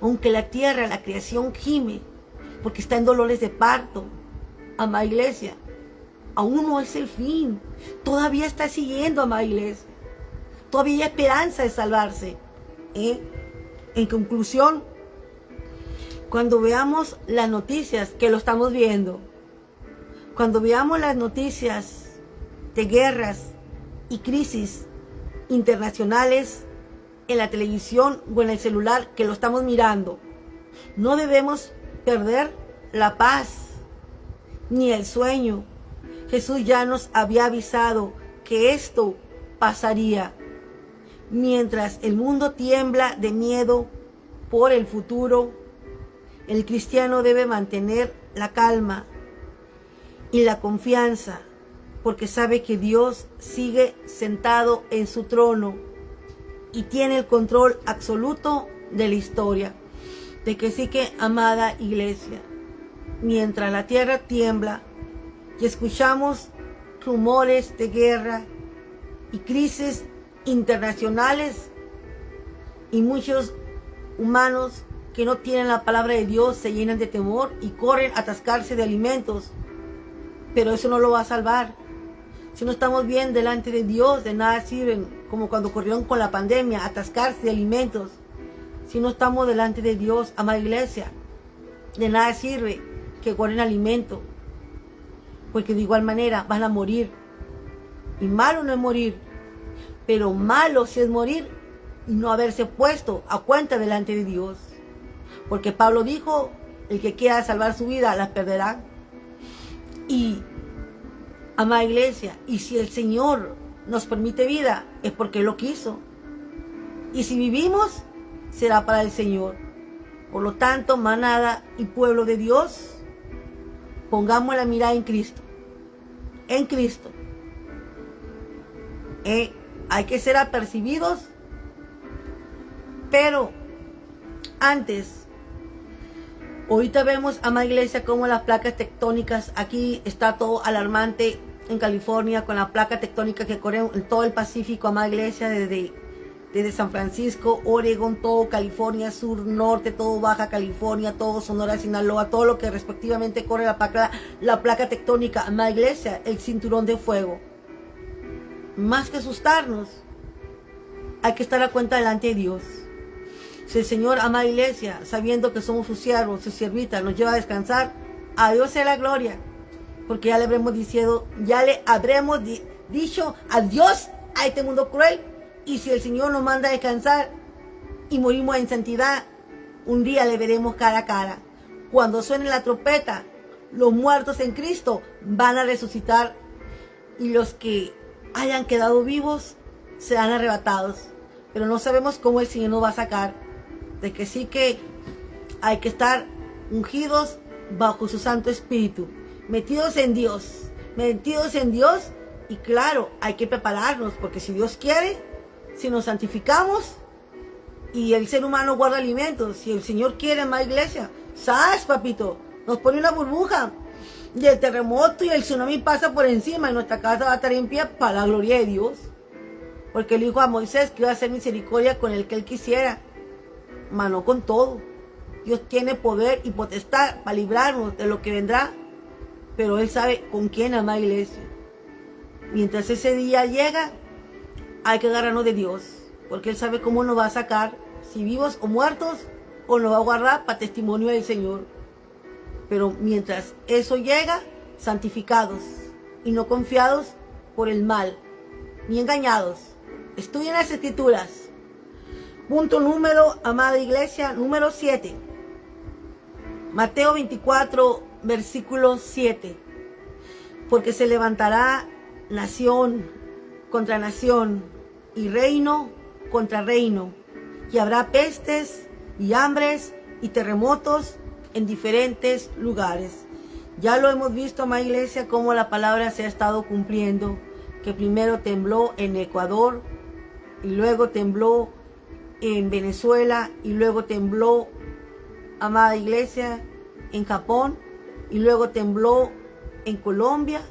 Aunque la tierra, la creación gime, porque está en dolores de parto, amada iglesia, aún no es el fin. Todavía está siguiendo, amada iglesia. Todavía hay esperanza de salvarse. En conclusión, cuando veamos las noticias, que lo estamos viendo, cuando veamos las noticias de guerras y crisis internacionales en la televisión o en el celular, que lo estamos mirando, no debemos perder la paz ni el sueño. Jesús ya nos había avisado que esto pasaría. Mientras el mundo tiembla de miedo por el futuro, el cristiano debe mantener la calma y la confianza, porque sabe que Dios sigue sentado en su trono y tiene el control absoluto de la historia. De que sí que, amada iglesia, mientras la tierra tiembla y escuchamos rumores de guerra y crisis internacionales y muchos humanos que no tienen la palabra de Dios se llenan de temor y corren a atascarse de alimentos, pero eso no lo va a salvar. Si no estamos bien delante de Dios, de nada sirven, como cuando corrieron con la pandemia, atascarse de alimentos. Si no estamos delante de Dios, amada iglesia, de nada sirve que corren alimento, porque de igual manera van a morir. Y malo no es morir, pero malo sí es morir y no haberse puesto a cuenta delante de Dios. Porque Pablo dijo, el que quiera salvar su vida la perderá. Y, amada iglesia, y si el Señor nos permite vida, es porque Él lo quiso. Y si vivimos, será para el Señor. Por lo tanto, manada y pueblo de Dios, pongamos la mirada en Cristo. En Cristo. Hay que ser apercibidos, pero antes, ahorita vemos, amada iglesia, como las placas tectónicas, aquí está todo alarmante en California, con la placa tectónica que corre en todo el Pacífico, amada iglesia, desde San Francisco, Oregón, todo California, sur, norte, todo Baja California, todo Sonora, Sinaloa, todo lo que respectivamente corre la placa tectónica, amada iglesia, el cinturón de fuego. Más que asustarnos, hay que estar a cuenta delante de Dios. Si el Señor, amada iglesia, sabiendo que somos sus siervos, sus siervitas, nos lleva a descansar, a Dios sea la gloria. Porque ya le habremos dicho adiós a este mundo cruel. Y si el Señor nos manda a descansar y morimos en santidad, un día le veremos cara a cara. Cuando suene la trompeta, los muertos en Cristo van a resucitar y los que hayan quedado vivos serán arrebatados. Pero no sabemos cómo el Señor nos va a sacar. De que sí que hay que estar ungidos bajo su Santo Espíritu, metidos en Dios y claro, hay que prepararnos porque si Dios quiere, si nos santificamos y el ser humano guarda alimentos, si el Señor quiere, amada iglesia, ¿sabes, papito? Nos pone una burbuja y el terremoto y el tsunami pasa por encima y nuestra casa va a estar en pie para la gloria de Dios, porque Él dijo a Moisés que iba a hacer misericordia con el que Él quisiera, mano con todo. Dios tiene poder y potestad para librarnos de lo que vendrá, pero Él sabe con quién, amada iglesia. Mientras ese día llega, hay que agarrarnos de Dios, porque Él sabe cómo nos va a sacar, si vivos o muertos, o nos va a guardar para testimonio del Señor. Pero mientras eso llega, santificados y no confiados por el mal, ni engañados. Estudien las Escrituras. Punto número, amada iglesia, número 7. Mateo 24, versículo 7. Porque se levantará nación contra nación y reino contra reino, y habrá pestes y hambres y terremotos en diferentes lugares. Ya lo hemos visto, amada iglesia, cómo la palabra se ha estado cumpliendo, que primero tembló en Ecuador, y luego tembló en Venezuela, y luego tembló, amada iglesia, en Japón, y luego tembló en Colombia,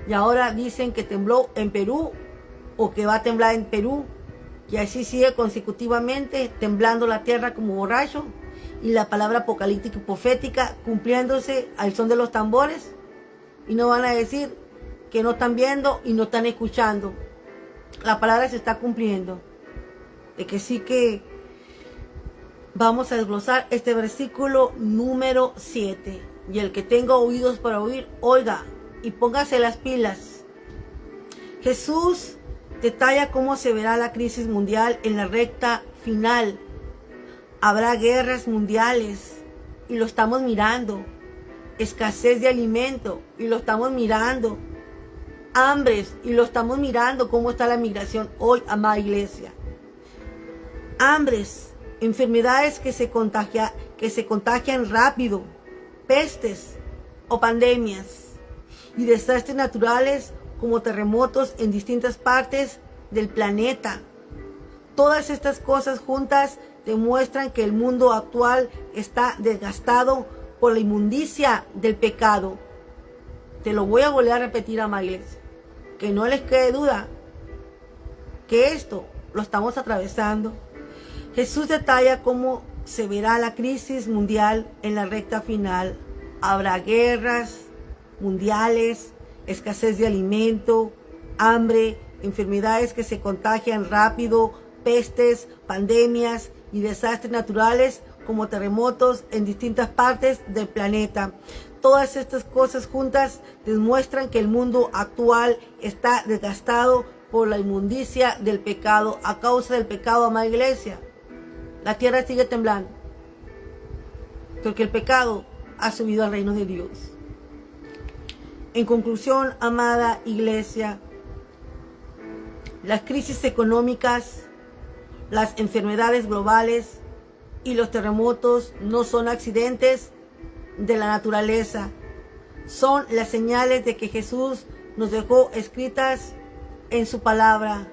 y ahora dicen que tembló en Perú, o que va a temblar en Perú, y así sigue consecutivamente temblando la tierra como borracho, y la palabra apocalíptica y profética cumpliéndose al son de los tambores, y no van a decir que no están viendo y no están escuchando. La palabra se está cumpliendo, de que sí que vamos a desglosar este versículo número 7, y el que tenga oídos para oír, oiga y póngase las pilas. Jesús detalla cómo se verá la crisis mundial en la recta final. Habrá guerras mundiales y lo estamos mirando. Escasez de alimento y lo estamos mirando. Hambres y lo estamos mirando cómo está la migración hoy, amada iglesia. Hambres, enfermedades que se contagian rápido, pestes o pandemias y desastres naturales como terremotos en distintas partes del planeta. Todas estas cosas juntas demuestran que el mundo actual está desgastado por la inmundicia del pecado. Te lo voy a volver a repetir, amada iglesia, que no les quede duda que esto lo estamos atravesando. Jesús detalla cómo se verá la crisis mundial en la recta final. Habrá guerras mundiales, escasez de alimento, hambre, enfermedades que se contagian rápido, pestes, pandemias y desastres naturales como terremotos en distintas partes del planeta. Todas estas cosas juntas demuestran que el mundo actual está desgastado por la inmundicia del pecado. A causa del pecado, amada iglesia, la tierra sigue temblando, porque el pecado ha subido al reino de Dios. En conclusión, amada iglesia, las crisis económicas, las enfermedades globales y los terremotos no son accidentes de la naturaleza. Son las señales de que Jesús nos dejó escritas en su palabra.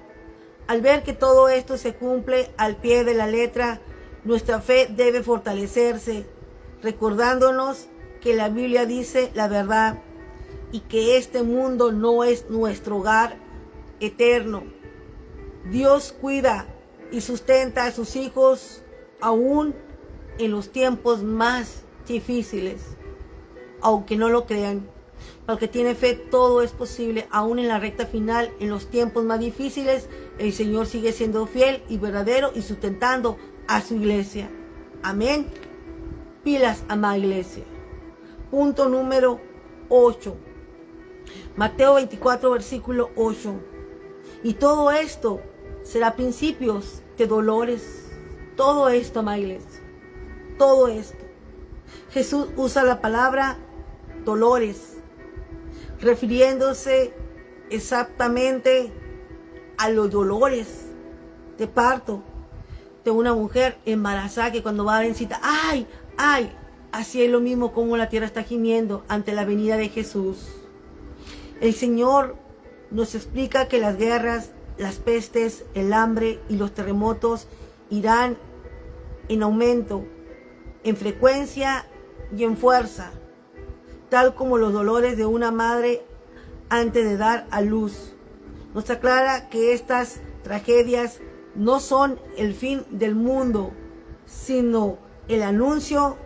Al ver que todo esto se cumple al pie de la letra, nuestra fe debe fortalecerse, recordándonos que la Biblia dice la verdad y que este mundo no es nuestro hogar eterno. Dios cuida y sustenta a sus hijos aún en los tiempos más difíciles, aunque no lo crean. Para el que tiene fe, todo es posible, aún en la recta final, en los tiempos más difíciles. El Señor sigue siendo fiel y verdadero y sustentando a su iglesia. Amén. Pilas, amada iglesia. Punto número 8. Mateo 24, versículo 8. Y todo esto será principios de dolores. Todo esto, amada iglesia. Todo esto. Jesús usa la palabra dolores, refiriéndose exactamente a los dolores de parto de una mujer embarazada que cuando va a dar en cita, ¡ay! ¡Ay! Así es lo mismo como la tierra está gimiendo ante la venida de Jesús. El Señor nos explica que las guerras, las pestes, el hambre y los terremotos irán en aumento, en frecuencia y en fuerza, tal como los dolores de una madre antes de dar a luz. Nos aclara que estas tragedias no son el fin del mundo, sino el anuncio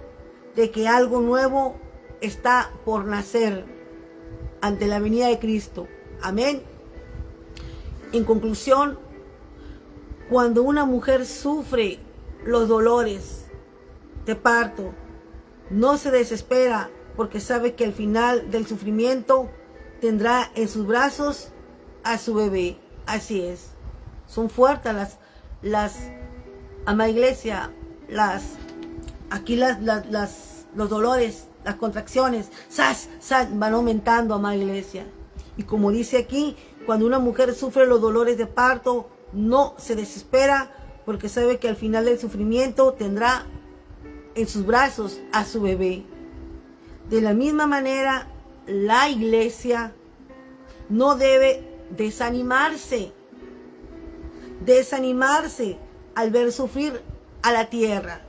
de que algo nuevo está por nacer ante la venida de Cristo. Amén. En conclusión, cuando una mujer sufre los dolores de parto, no se desespera porque sabe que al final del sufrimiento tendrá en sus brazos a su bebé. Así es. Son fuertes las amada iglesia, los dolores, las contracciones, van aumentando, amada iglesia. Y como dice aquí, cuando una mujer sufre los dolores de parto, no se desespera porque sabe que al final del sufrimiento tendrá en sus brazos a su bebé. De la misma manera, la iglesia no debe desanimarse al ver sufrir a la tierra.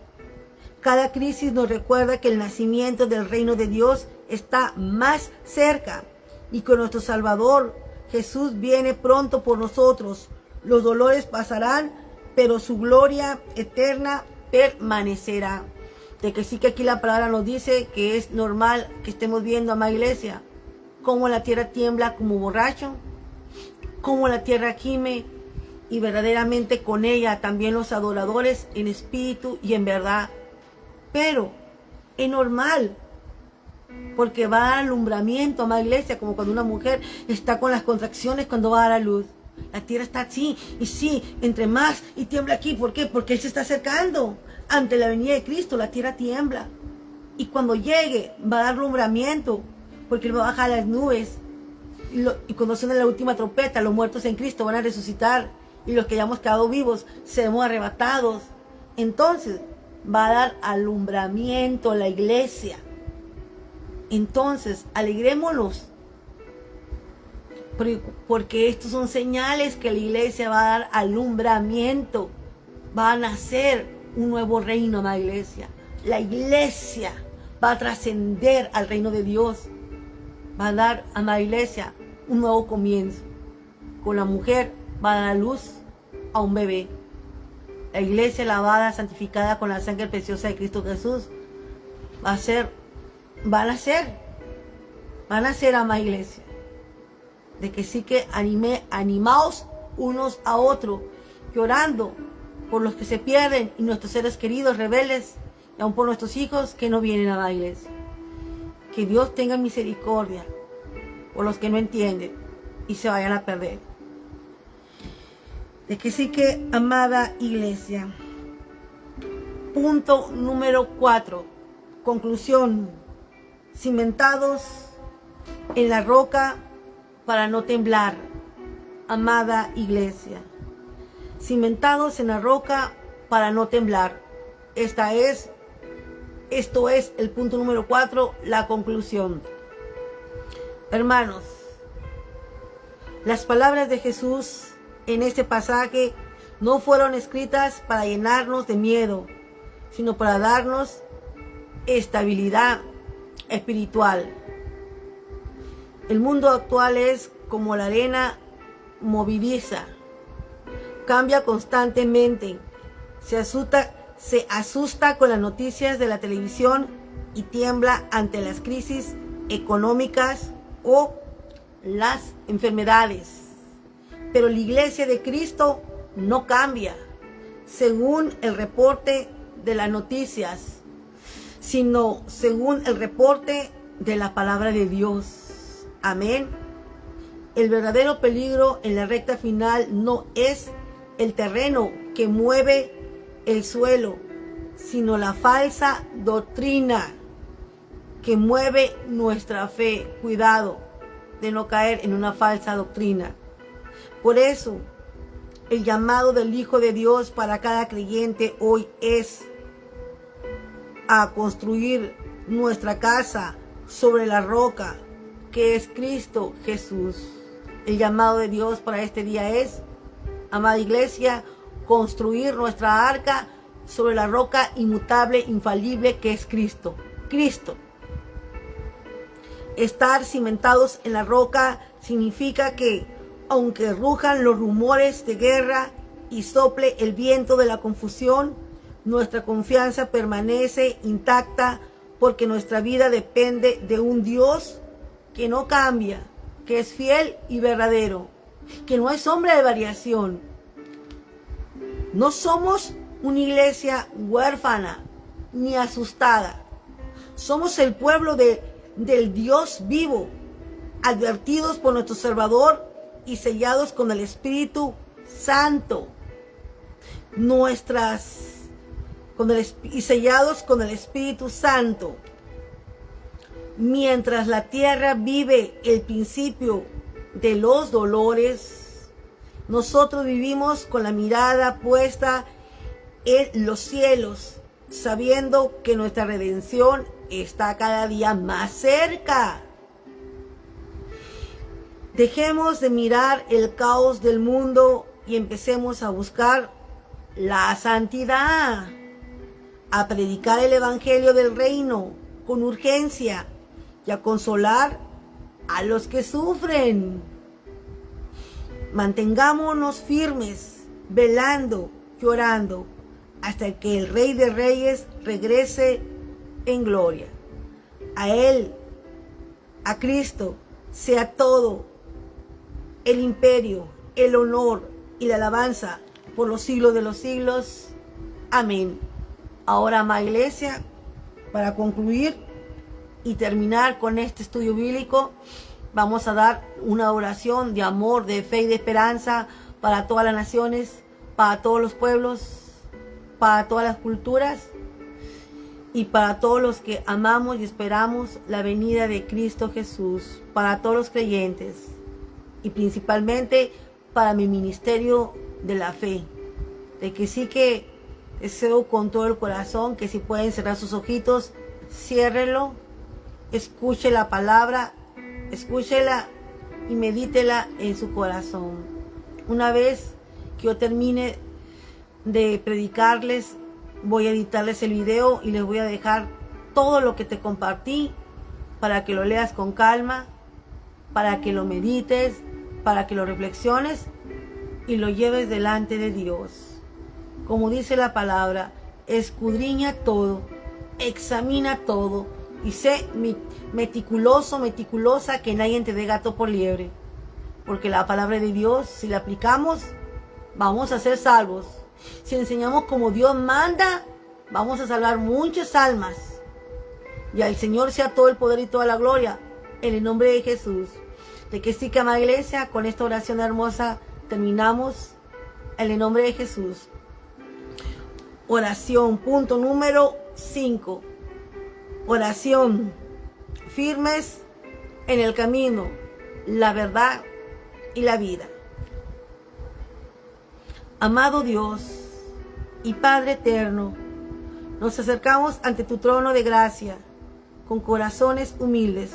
Cada crisis nos recuerda que el nacimiento del reino de Dios está más cerca y que nuestro Salvador Jesús viene pronto por nosotros. Los dolores pasarán, pero su gloria eterna permanecerá. De que sí que aquí la palabra nos dice que es normal que estemos viendo, amada iglesia, cómo la tierra tiembla como borracho, cómo la tierra gime, y verdaderamente con ella también los adoradores en espíritu y en verdad. Pero es normal, porque va a dar alumbramiento, amada iglesia, como cuando una mujer está con las contracciones cuando va a dar a luz. La tierra está así, y sí, entre más, y tiembla aquí. ¿Por qué? Porque Él se está acercando. Ante la venida de Cristo, la tierra tiembla. Y cuando llegue, va a dar alumbramiento, porque Él va a bajar las nubes. Y cuando suene la última trompeta, los muertos en Cristo van a resucitar. Y los que hayamos quedado vivos, seremos arrebatados. Entonces, va a dar alumbramiento a la iglesia. Entonces, alegrémonos. Porque estos son señales que la iglesia va a dar alumbramiento. Va a nacer un nuevo reino, amada iglesia. La iglesia va a trascender al reino de Dios. Va a dar, amada iglesia, un nuevo comienzo. Con la mujer va a dar a luz a un bebé. La iglesia lavada, santificada con la sangre preciosa de Cristo Jesús, va a nacer, amada iglesia. De que sí que animaos unos a otros, llorando por los que se pierden y nuestros seres queridos rebeldes, y aún por nuestros hijos que no vienen a la iglesia. Que Dios tenga misericordia por los que no entienden y se vayan a perder. De que sí que, amada iglesia. Punto número 4. Conclusión. Cimentados en la roca para no temblar, amada iglesia. Cimentados en la roca para no temblar. Esto es el punto número 4, la conclusión. Hermanos, las palabras de Jesús en este pasaje no fueron escritas para llenarnos de miedo, sino para darnos estabilidad espiritual. El mundo actual es como la arena movediza, cambia constantemente, se asusta con las noticias de la televisión y tiembla ante las crisis económicas, o las enfermedades. Pero la iglesia de Cristo no cambia según el reporte de las noticias, sino según el reporte de la palabra de Dios. Amén. El verdadero peligro en la recta final no es el terreno que mueve el suelo, sino la falsa doctrina que mueve nuestra fe. Cuidado de no caer en una falsa doctrina. Por eso, el llamado del Hijo de Dios para cada creyente hoy es a construir nuestra casa sobre la roca que es Cristo Jesús. El llamado de Dios para este día es, amada iglesia, construir nuestra arca sobre la roca inmutable, infalible que es Cristo. Cristo. Estar cimentados en la roca significa que, aunque rujan los rumores de guerra y sople el viento de la confusión, nuestra confianza permanece intacta porque nuestra vida depende de un Dios que no cambia, que es fiel y verdadero, que no es hombre de variación. No somos una iglesia huérfana ni asustada. Somos el pueblo del Dios vivo, advertidos por nuestro Salvador y sellados con el Espíritu Santo. Y sellados con el Espíritu Santo. Mientras la tierra vive el principio de los dolores, nosotros vivimos con la mirada puesta en los cielos, sabiendo que nuestra redención está cada día más cerca. Dejemos de mirar el caos del mundo y empecemos a buscar la santidad, a predicar el evangelio del reino con urgencia y a consolar a los que sufren. Mantengámonos firmes, velando, llorando, hasta que el Rey de Reyes regrese en gloria. A Él, a Cristo, sea todo el imperio, el honor y la alabanza por los siglos de los siglos. Amén. Ahora, amada iglesia, para concluir y terminar con este estudio bíblico, vamos a dar una oración de amor, de fe y de esperanza para todas las naciones, para todos los pueblos, para todas las culturas y para todos los que amamos y esperamos la venida de Cristo Jesús, para todos los creyentes y principalmente para mi ministerio de la fe, de que sí que deseo con todo el corazón que si pueden cerrar sus ojitos, ciérrenlo, escuche la palabra, escúchela y medítela en su corazón. Una vez que yo termine de predicarles, voy a editarles el video y les voy a dejar todo lo que te compartí para que lo leas con calma, para que lo medites, para que lo reflexiones y lo lleves delante de Dios. Como dice la palabra, escudriña todo, examina todo y sé meticuloso, meticulosa, que nadie te dé gato por liebre. Porque la palabra de Dios, si la aplicamos, vamos a ser salvos. Si enseñamos como Dios manda, vamos a salvar muchas almas. Y al Señor sea todo el poder y toda la gloria, en el nombre de Jesús. De que sí, que amada iglesia, con esta oración hermosa terminamos en el nombre de Jesús. Oración, punto número 5. Oración, firmes en el camino, la verdad y la vida. Amado Dios y Padre eterno, nos acercamos ante tu trono de gracia con corazones humildes,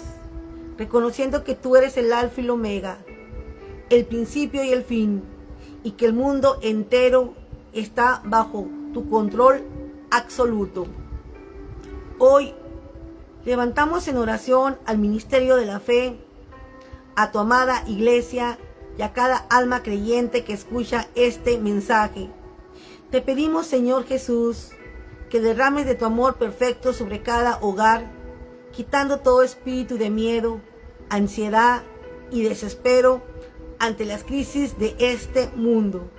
reconociendo que tú eres el Alfa y el Omega, el principio y el fin, y que el mundo entero está bajo tu control absoluto. Hoy levantamos en oración al ministerio de la fe, a tu amada iglesia y a cada alma creyente que escucha este mensaje. Te pedimos, Señor Jesús, que derrames de tu amor perfecto sobre cada hogar, quitando todo espíritu de miedo, ansiedad y desespero ante las crisis de este mundo.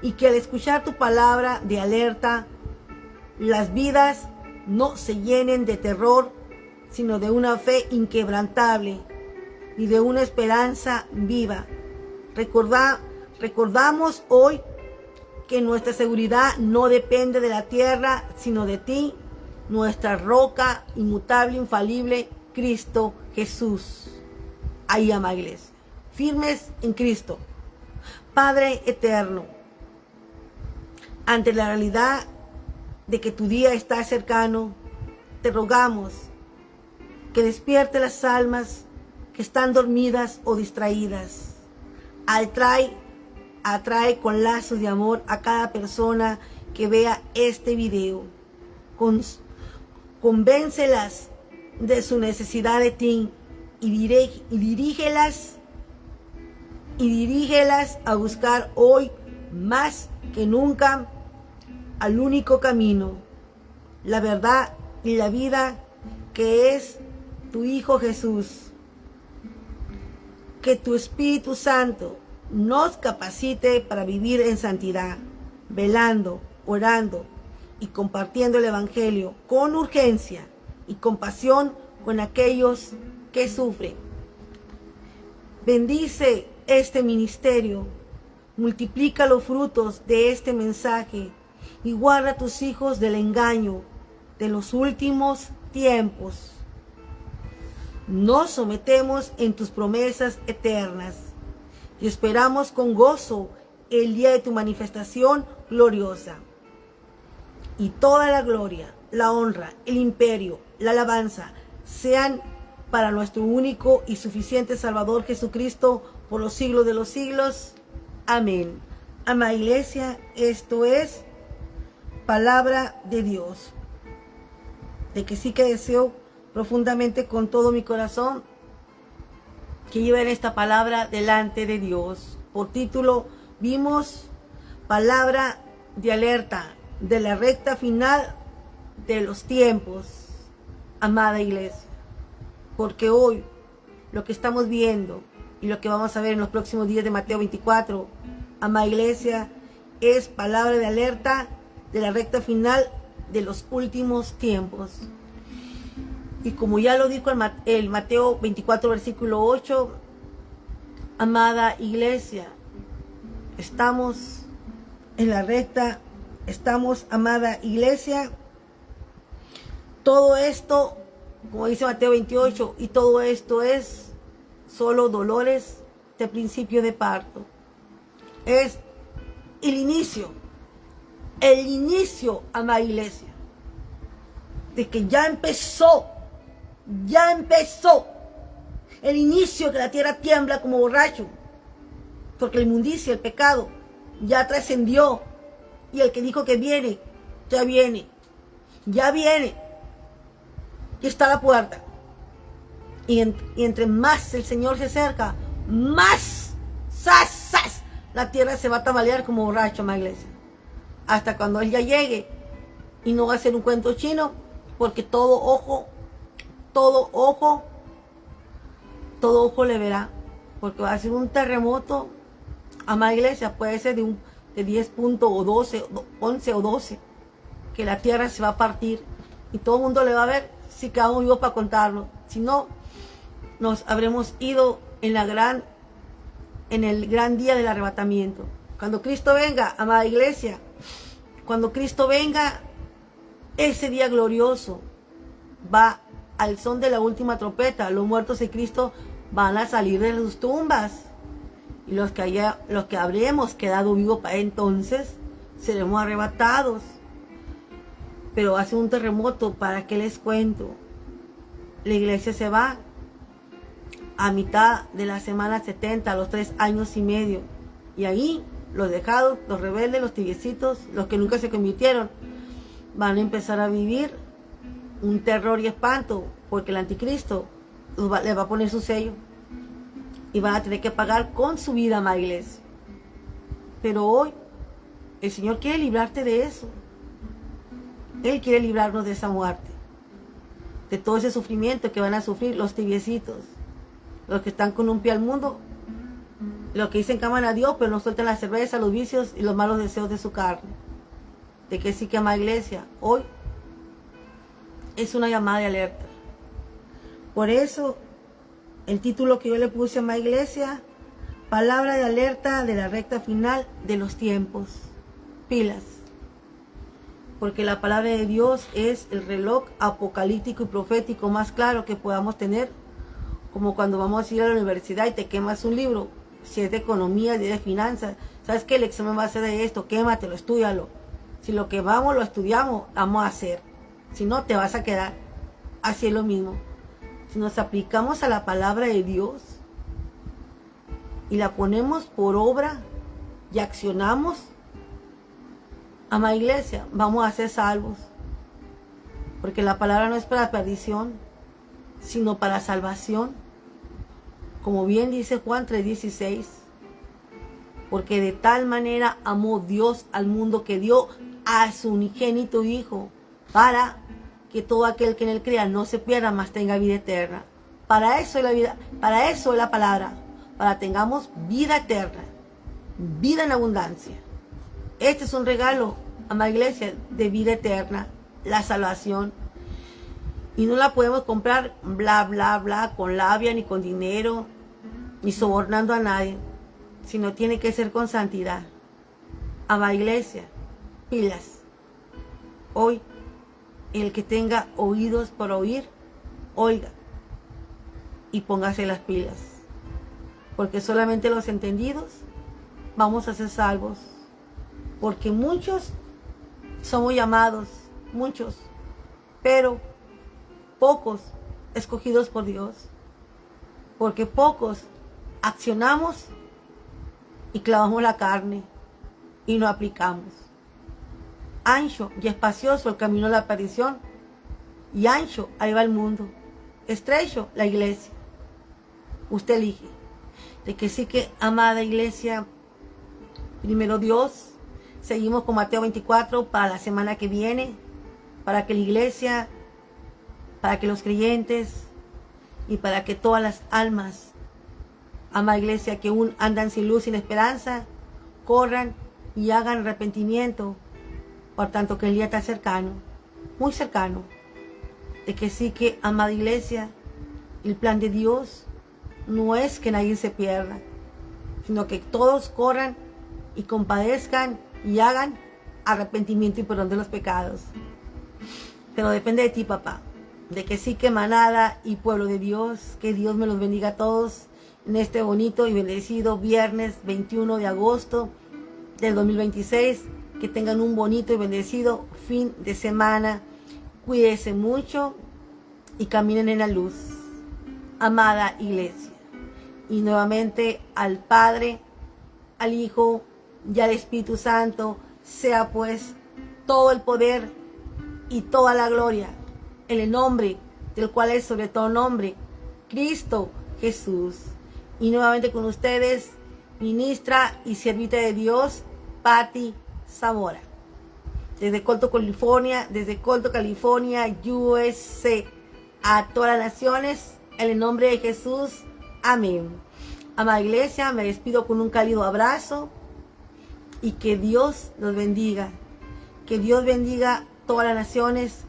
Y que al escuchar tu palabra de alerta, las vidas no se llenen de terror, sino de una fe inquebrantable y de una esperanza viva. Recordamos hoy que nuestra seguridad no depende de la tierra, sino de ti, nuestra roca inmutable, infalible, Cristo Jesús. Ahí, amada iglesia, firmes en Cristo. Padre eterno, ante la realidad de que tu día está cercano, te rogamos que despierte las almas que están dormidas o distraídas. Atrae con lazos de amor a cada persona que vea este video. Convéncelas de su necesidad de ti y dirígelas a buscar hoy más que nunca al único camino, la verdad y la vida, que es tu Hijo Jesús. Que tu Espíritu Santo nos capacite para vivir en santidad, velando, orando y compartiendo el Evangelio con urgencia y compasión con aquellos que sufren. Bendice este ministerio, multiplica los frutos de este mensaje y guarda a tus hijos del engaño de los últimos tiempos. Nos sometemos en tus promesas eternas y esperamos con gozo el día de tu manifestación gloriosa. Y toda la gloria, la honra, el imperio, la alabanza sean para nuestro único y suficiente Salvador Jesucristo por los siglos de los siglos. Amén. Amada iglesia, esto es palabra de Dios, de que sí que deseo profundamente con todo mi corazón que lleven esta palabra delante de Dios. Por título vimos palabra de alerta de la recta final de los tiempos, amada iglesia, porque hoy lo que estamos viendo y lo que vamos a ver en los próximos días de Mateo 24, amada iglesia, es palabra de alerta de la recta final de los últimos tiempos. Y como ya lo dijo el Mateo 24, versículo 8, amada iglesia, estamos en la recta, estamos, amada iglesia. Todo esto, como dice Mateo 28, y todo esto es solo dolores de principio de parto. Es el inicio, amada iglesia, de que ya empezó el inicio, que la tierra tiembla como borracho, porque la inmundicia, el pecado, ya trascendió, y el que dijo que viene, ya viene, y está a la puerta, y entre más el Señor se acerca, más la tierra se va a tambalear como borracho, amada iglesia, hasta cuando Él ya llegue, y no va a ser un cuento chino, porque todo ojo le verá, porque va a ser un terremoto, amada iglesia, puede ser de 10 puntos o 12, 11 o 12, que la tierra se va a partir y todo el mundo le va a ver si quedamos vivos para contarlo. Si no, nos habremos ido en el gran día del arrebatamiento. Cuando Cristo venga, amada iglesia, cuando Cristo venga, ese día glorioso va al son de la última trompeta. Los muertos de Cristo van a salir de sus tumbas. Y los que habremos quedado vivos para entonces, seremos arrebatados. Pero hace un terremoto, ¿para qué les cuento? La iglesia se va a mitad de la semana 70, a los 3 años y medio. Y ahí los dejados, los rebeldes, los tibiecitos, los que nunca se convirtieron, van a empezar a vivir un terror y espanto, porque el anticristo le va a poner su sello y van a tener que pagar con su vida, amada iglesia. Pero hoy el Señor quiere librarte de eso. Él quiere librarnos de esa muerte, de todo ese sufrimiento que van a sufrir los tibiecitos. los que están con un pie al mundo, los que dicen que aman a Dios, pero no sueltan la cerveza, los vicios y los malos deseos de su carne. De que sí que ama iglesia, hoy es una llamada de alerta. Por eso, el título que yo le puse a mi iglesia, palabra de alerta de la recta final de los tiempos. Pilas. Porque la palabra de Dios es el reloj apocalíptico y profético más claro que podamos tener. Como cuando vamos a ir a la universidad y te quemas un libro, si es de economía, si es de finanzas, ¿sabes qué? El examen va a ser de esto, quématelo, estúdialo. Si lo quemamos, lo estudiamos, vamos a hacer. Si no, te vas a quedar. Así es lo mismo. Si nos aplicamos a la palabra de Dios y la ponemos por obra y accionamos, amada iglesia, vamos a ser salvos. Porque la palabra no es para perdición, sino para salvación. Como bien dice Juan 3:16. Porque de tal manera amó Dios al mundo que dio a su unigénito Hijo, para que todo aquel que en él crea no se pierda, mas tenga vida eterna. Para eso es la vida, para eso es la palabra, para tengamos vida eterna, vida en abundancia. Este es un regalo, amada iglesia, de vida eterna, la salvación. Y no la podemos comprar bla, bla, bla, con labia, ni con dinero, ni sobornando a nadie, sino tiene que ser con santidad. Amada iglesia, pilas. Hoy, el que tenga oídos por oír, oiga y póngase las pilas. Porque solamente los entendidos vamos a ser salvos. Porque muchos somos llamados, muchos, pero pocos escogidos por Dios. Porque pocos accionamos y clavamos la carne y no aplicamos. Ancho y espacioso el camino de la perdición, y ancho ahí va el mundo, estrecho la iglesia. Usted elige. De que sí que, amada iglesia, primero Dios, seguimos con Mateo 24 para la semana que viene, para que la iglesia, para que los creyentes y para que todas las almas, amada iglesia, que aún andan sin luz, sin esperanza, corran y hagan arrepentimiento. Por tanto que el día está cercano, muy cercano, de que sí que, amada iglesia, el plan de Dios no es que nadie se pierda, sino que todos corran y compadezcan y hagan arrepentimiento y perdón de los pecados. Pero depende de ti, papá, de que sí que manada y pueblo de Dios, que Dios me los bendiga a todos en este bonito y bendecido viernes 21 de agosto del 2026. Que tengan un bonito y bendecido fin de semana. Cuídense mucho y caminen en la luz, amada iglesia. Y nuevamente al Padre, al Hijo y al Espíritu Santo sea pues todo el poder y toda la gloria en el nombre del cual es sobre todo nombre, Cristo Jesús. Y nuevamente con ustedes, ministra y servita de Dios, Patti Zamora, desde Colto, California, USA, a todas las naciones, en el nombre de Jesús, amén. Amada iglesia, me despido con un cálido abrazo y que Dios los bendiga, que Dios bendiga todas las naciones,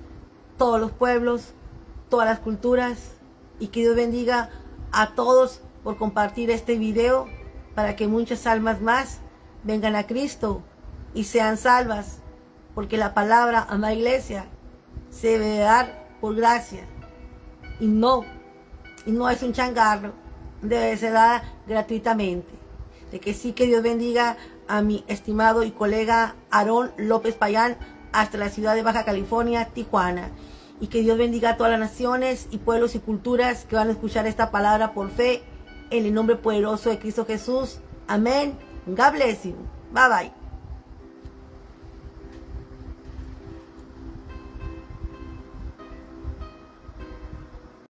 todos los pueblos, todas las culturas, y que Dios bendiga a todos por compartir este video para que muchas almas más vengan a Cristo y sean salvas, porque la palabra, amada iglesia, se debe dar por gracia y no es un changarro, debe ser dada gratuitamente. De que sí, que Dios bendiga a mi estimado y colega Aarón López Payán hasta la ciudad de Baja California, Tijuana, y que Dios bendiga a todas las naciones y pueblos y culturas que van a escuchar esta palabra por fe en el nombre poderoso de Cristo Jesús. Amén. God bless you. Bye bye.